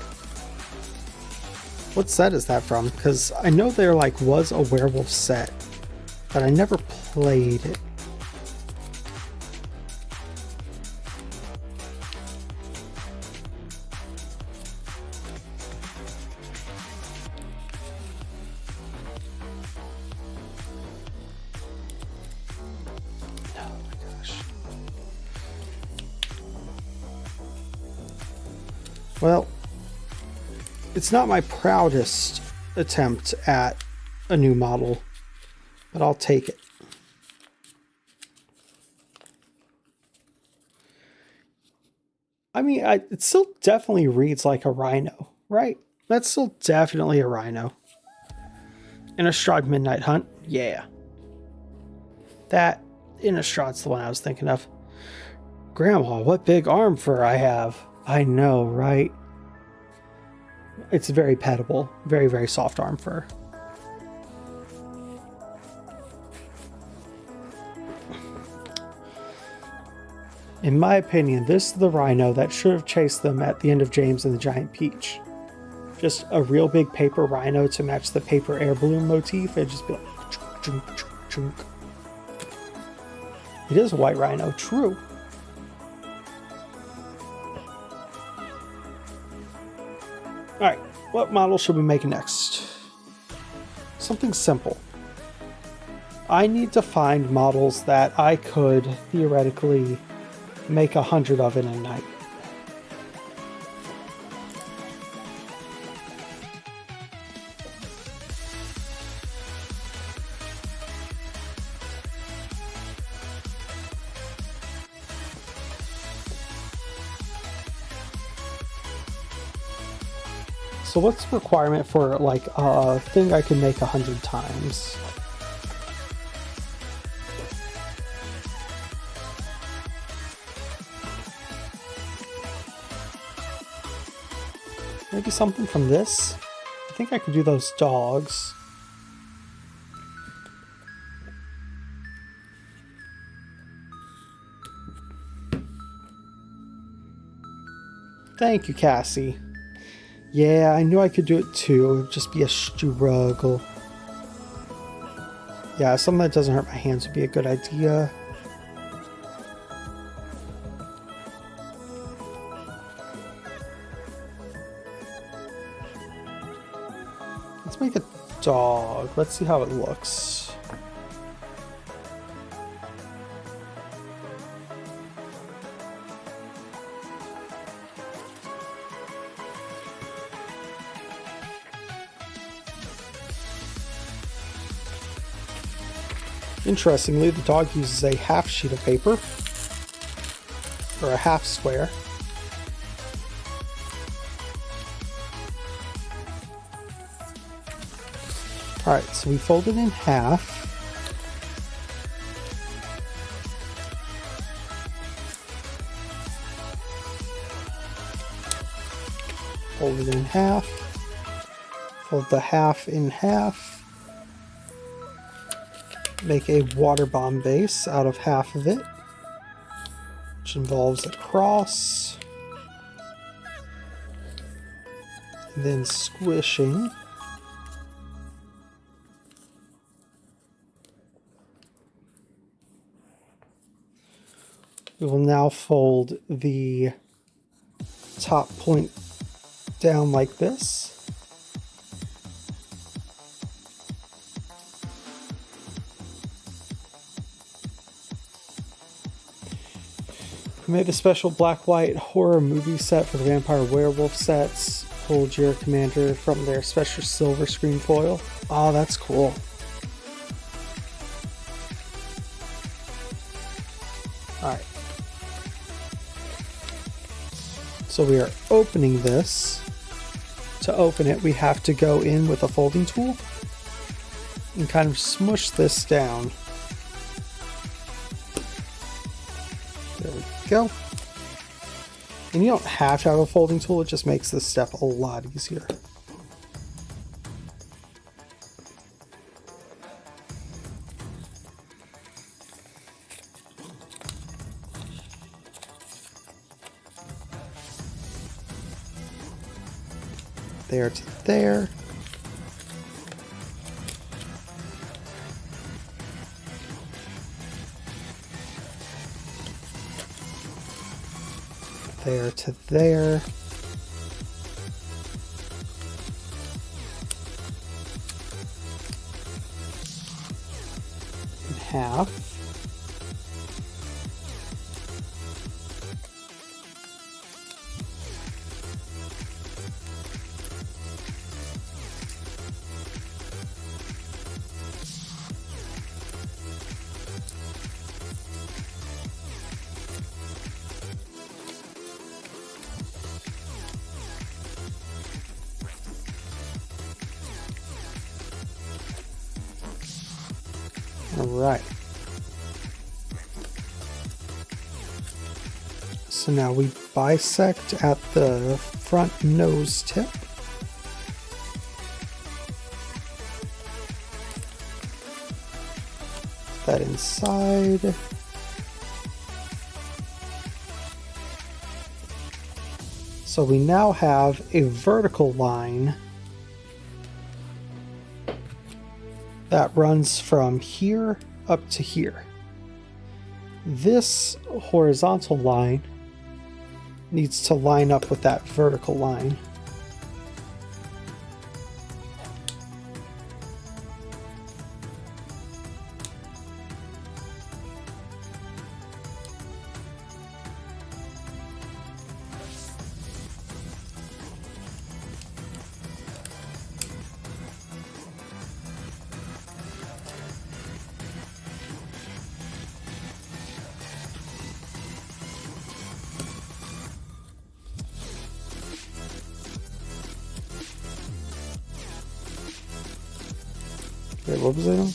What set is that from? Because I know there like was a werewolf set, but I never played it. Well, it's not my proudest attempt at a new model, but I'll take it. I mean, it still definitely reads like a rhino, right? That's still definitely a rhino. Innistrad Midnight Hunt, yeah. That Innistrad's the one I was thinking of. Grandma, what big arm fur I have. I know, right? It's very pettable. Very, very soft arm fur. In my opinion, this is the rhino that should have chased them at the end of James and the Giant Peach. just a real big paper rhino to match the paper air balloon motif. It'd just be like chunk, chunk, chunk, chunk. It is a white rhino, true. Alright, what model should we make next? Something simple. I need to find models that I could theoretically make 100 of in a night. So what's the requirement for like a thing I can make 100 times? Maybe something from this? I think I could do those dogs. Thank you, Cassie. Yeah, I knew I could do it too. It would just be a struggle. Yeah, something that doesn't hurt my hands would be a good idea. Let's make a dog. Let's see how it looks. Interestingly, the dog uses a half sheet of paper, or a half square. Alright, so we fold it in half. Fold it in half. Fold the half in half. Make a water bomb base out of half of it, which involves a cross, and then squishing. We will now fold the top point down like this. We made the special black-white horror movie set for the Vampire Werewolf sets. Pulled your commander from their special silver screen foil. Oh, that's cool. Alright. So we are opening this. To open it, we have to go in with a folding tool and kind of smush this down. There we go. And you don't have to have a folding tool, it just makes this step a lot easier. There to there. There to there. In half. Alright. So now we bisect at the front nose tip. Put that inside. So we now have a vertical line that runs from here up to here. This horizontal line needs to line up with that vertical line. Wait, what was I doing?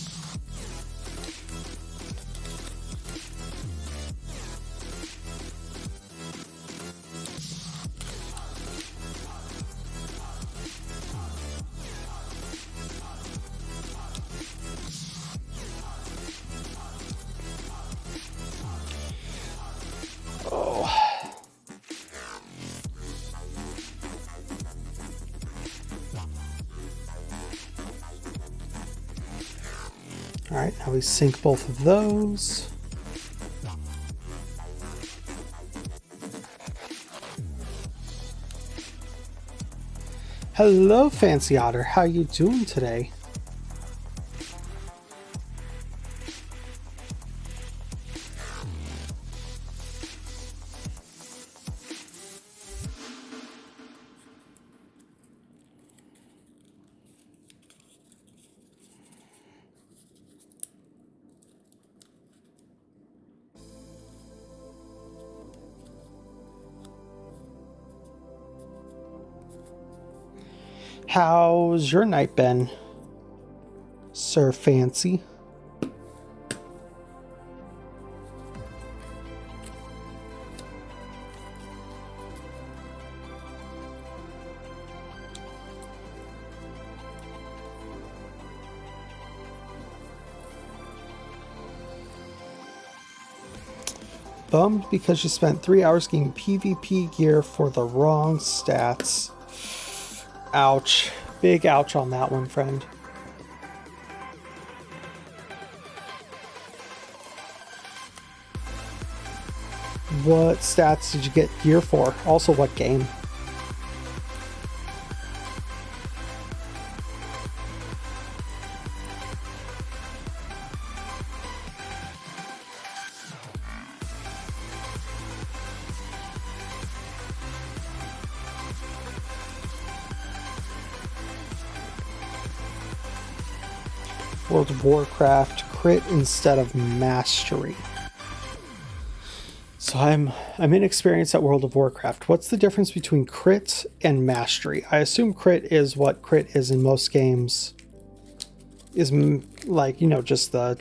Alright, now we sync both of those. Hello, Fancy Otter. How you doing today? How's your night been, Sir Fancy? Bummed because you spent 3 hours getting PvP gear for the wrong stats. Ouch. Big ouch on that one, friend. What stats did you get gear for? Also, what game? World of Warcraft crit instead of mastery. So I'm inexperienced at World of Warcraft. What's the difference between crit and mastery? I assume crit is what crit is in most games. Is like, you know, just the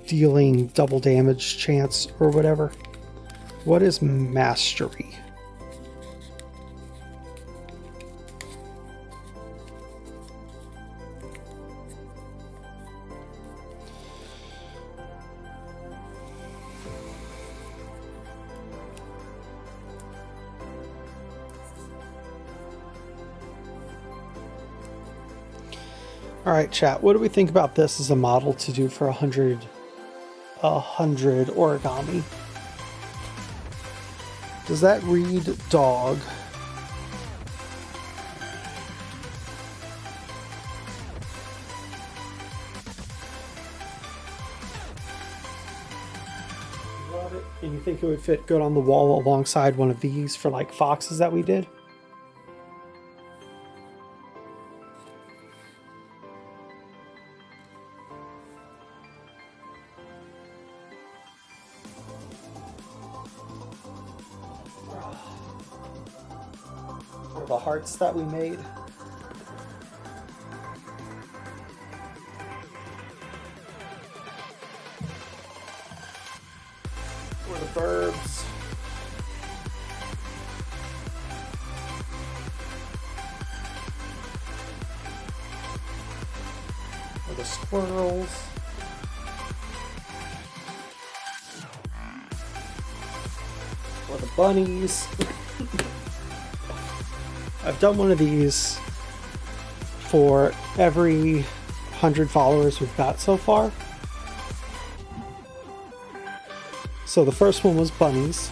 dealing double damage chance or whatever. What is mastery? All right, chat. What do we think about this as a model to do for 100 origami? Does that read dog? Love it. And you think it would fit good on the wall alongside one of these for like foxes that we did? The hearts that we made. Or the birds. Or the squirrels. Or the bunnies. I've done one of these for every 100 followers we've got so far. So the first one was bunnies,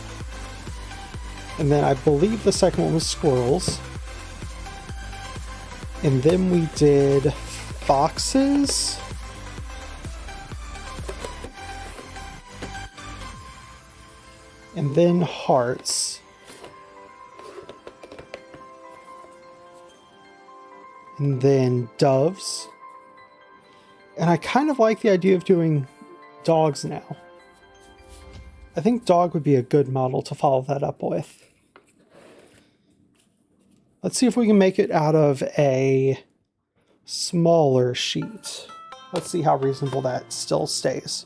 and then I believe the second one was squirrels, and then we did foxes, and then hearts, and then doves, and I kind of like the idea of doing dogs now. I think dog would be a good model to follow that up with. Let's see if we can make it out of a smaller sheet. Let's see how reasonable that still stays.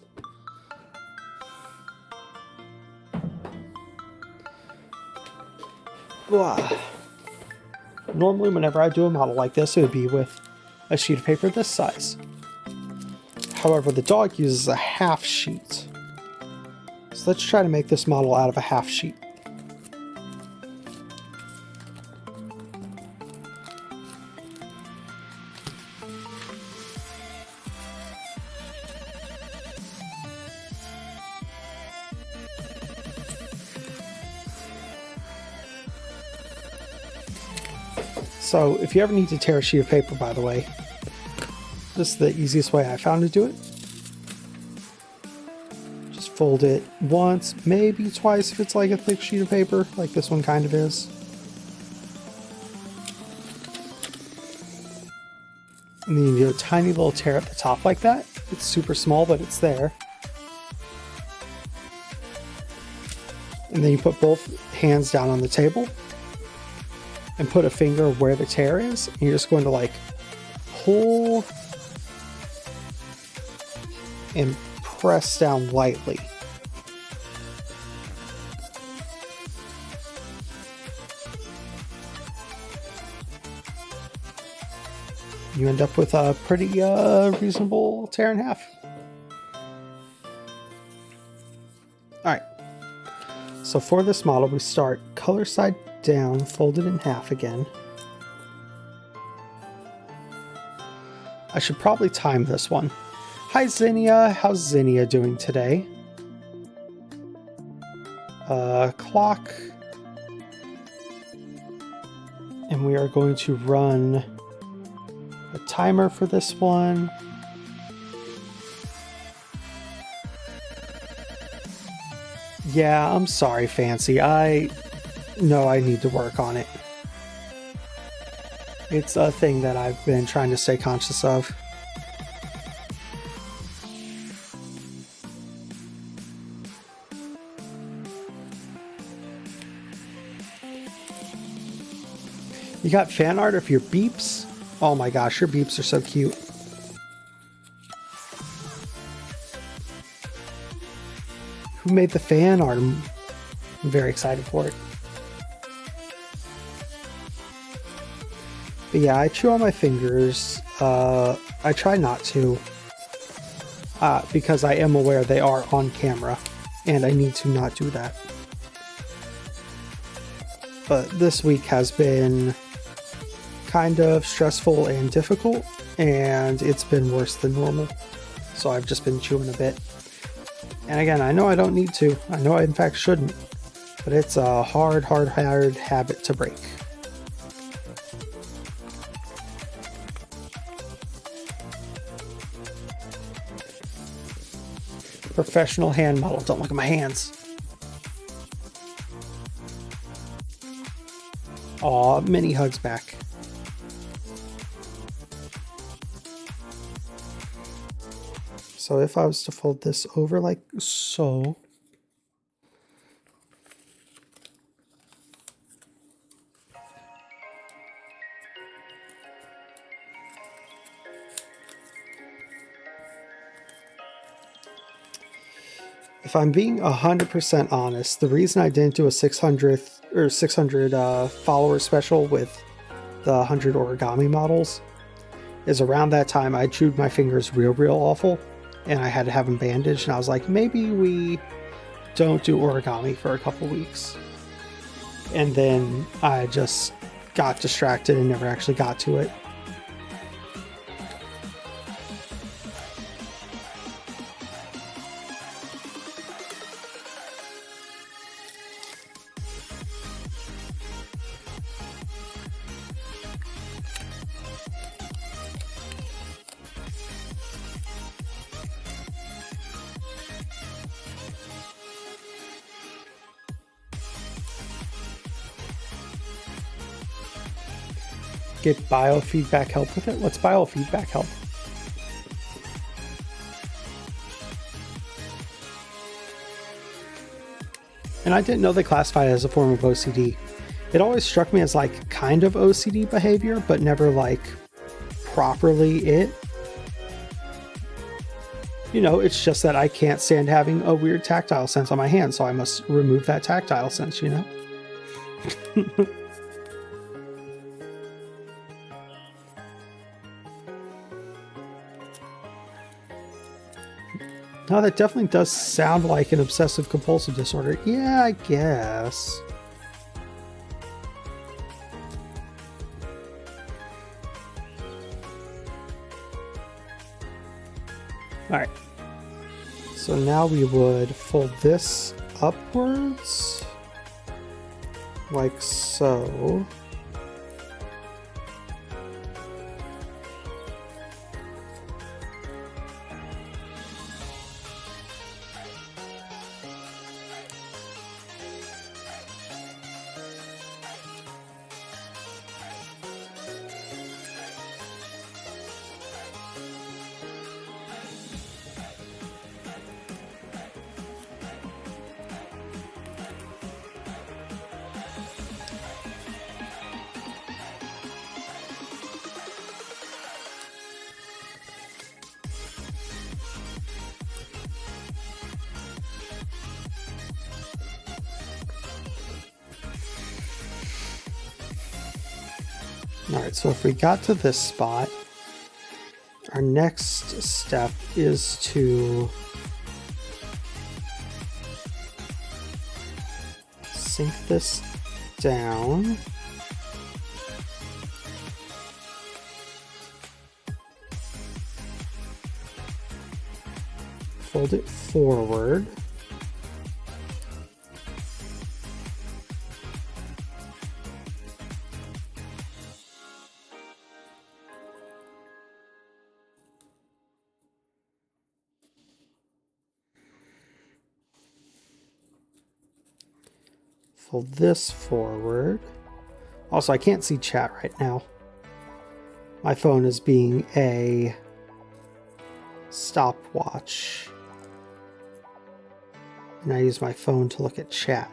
Normally, whenever I do a model like this, it would be with a sheet of paper this size. However, the dog uses a half sheet. So let's try to make this model out of a half sheet. So if you ever need to tear a sheet of paper, by the way, this is the easiest way I found to do it. Just fold it once, maybe twice if it's like a thick sheet of paper, like this one kind of is. And then you do a tiny little tear at the top like that. It's super small, but it's there. And then you put both hands down on the table and put a finger where the tear is. And you're just going to like pull and press down lightly. You end up with a pretty reasonable tear in half. Alright, so for this model we start color side down, folded in half again. I should probably time this one. Hi Zinnia, how's Zinnia doing today? Clock. And we are going to run a timer for this one. Yeah, I'm sorry, Fancy. I know I need to work on it. It's a thing that I've been trying to stay conscious of. You got fan art of your beeps? Oh my gosh, your beeps are so cute. Who made the fan art? I'm very excited for it. But yeah, I chew on my fingers. I try not to. Because I am aware they are on camera. And I need to not do that. But this week has been kind of stressful and difficult. And it's been worse than normal. So I've just been chewing a bit. And again, I know I don't need to. I know I in fact shouldn't. But it's a hard habit to break. Professional hand model. Don't look at my hands. Aw, mini hugs back. So if I was to fold this over like so. If I'm being 100% honest, the reason I didn't do a 600 follower special with the 100 origami models is around that time I chewed my fingers real awful and I had to have them bandaged, and I was like, maybe we don't do origami for a couple weeks. And then I just got distracted and never actually got to it. Get biofeedback help with it? What's biofeedback help? And I didn't know they classified it as a form of OCD. It always struck me as like kind of OCD behavior, but never like properly it. You know, it's just that I can't stand having a weird tactile sense on my hand, so I must remove that tactile sense, you know? No, that definitely does sound like an obsessive compulsive disorder. Yeah, I guess. All right. So now we would fold this upwards, like so. All right, so if we got to this spot, our next step is to sink this down. Fold it forward. Fold this forward. Also, I can't see chat right now. My phone is being a stopwatch. And I use my phone to look at chat.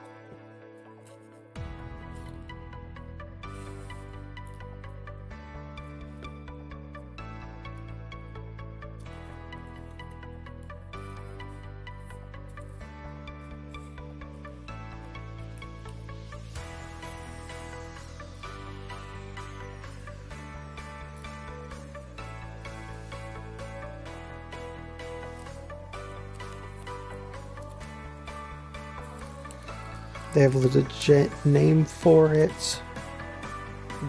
They have a legit name for it.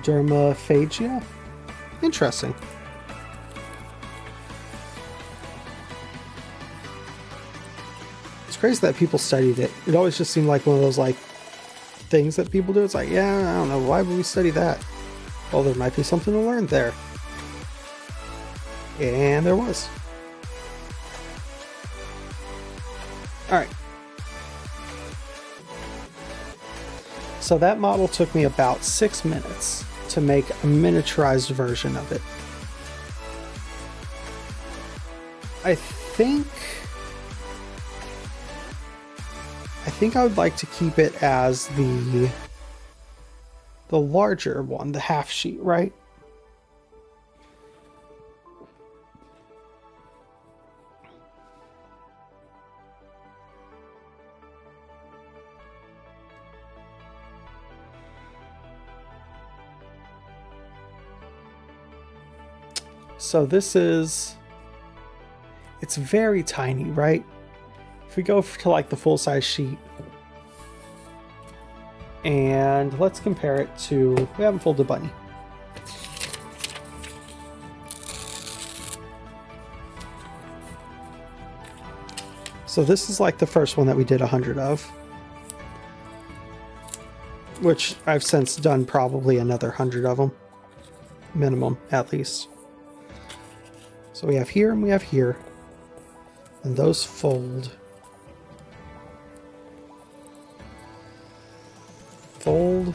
Dermaphagia? Interesting. It's crazy that people studied it. It always just seemed like one of those like things that people do. It's like, yeah, I don't know, why would we study that? Well, there might be something to learn there. And there was. Alright. So that model took me about 6 minutes to make a miniaturized version of it. I think I would like to keep it as the larger one, the half sheet, right? So this is, it's very tiny, right? If we go to like the full size sheet, And let's compare it to, we haven't folded Bunny. So this is like the first one that we did 100 of, which I've since done probably another 100 of them, minimum at least. So we have here and we have here, and those fold. Fold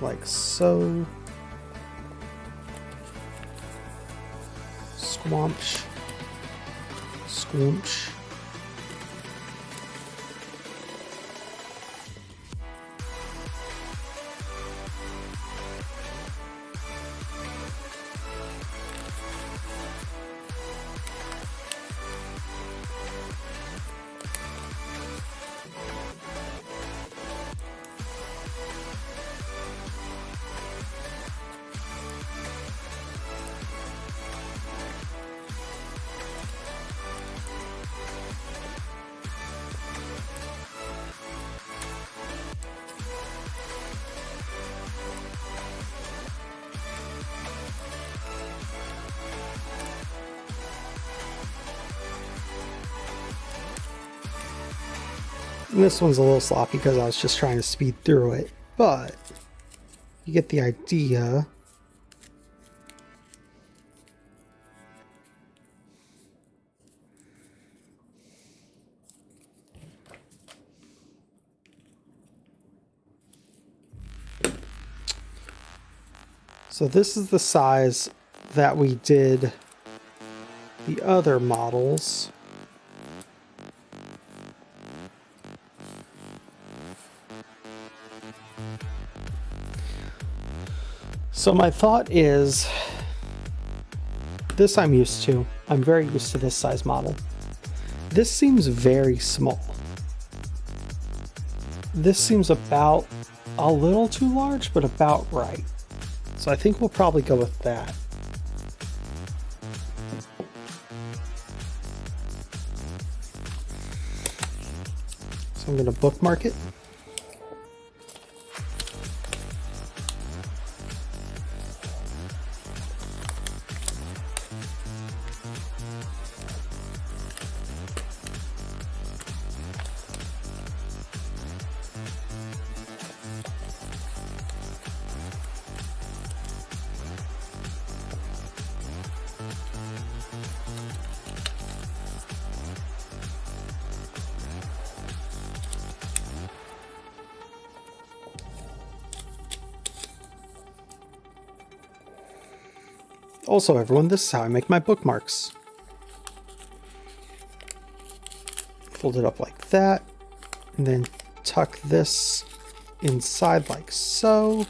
like so. Squamch. Squamch. And this one's a little sloppy because I was just trying to speed through it, but you get the idea. So this is the size that we did the other models. So my thought is, this I'm used to. I'm very used to this size model. This seems very small. This seems about a little too large, but about right. So I think we'll probably go with that. So I'm going to bookmark it. Also, everyone, this is how I make my bookmarks. Fold it up like that, and then tuck this inside like so.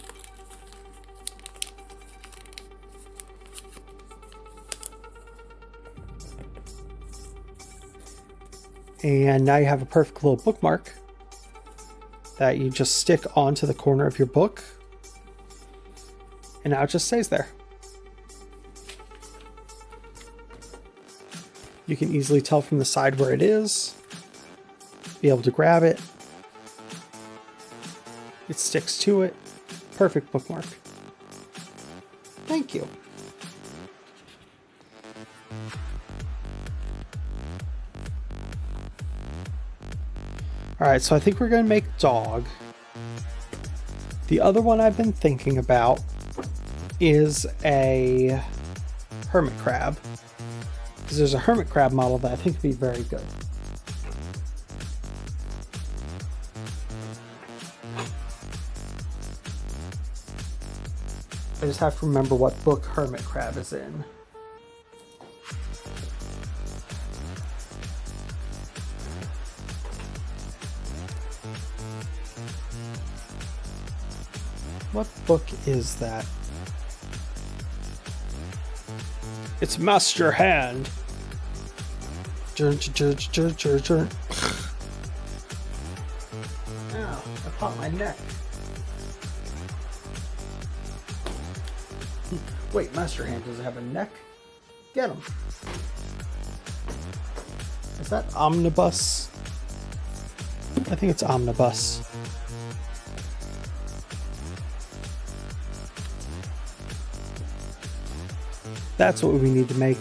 And now you have a perfect little bookmark that you just stick onto the corner of your book. And now it just stays there. You can easily tell from the side where it is, be able to grab it. It sticks to it. Perfect bookmark. Thank you. All right, so I think we're going to make dog. The other one I've been thinking about is a hermit crab. Because there's a hermit crab model that I think would be very good. I just have to remember what book hermit crab is in. What book is that? It's Master Hand. Ow, I caught my neck. Wait, Master Hand doesn't have a neck? Get him. Is that Omnibus? I think it's Omnibus. That's what we need to make.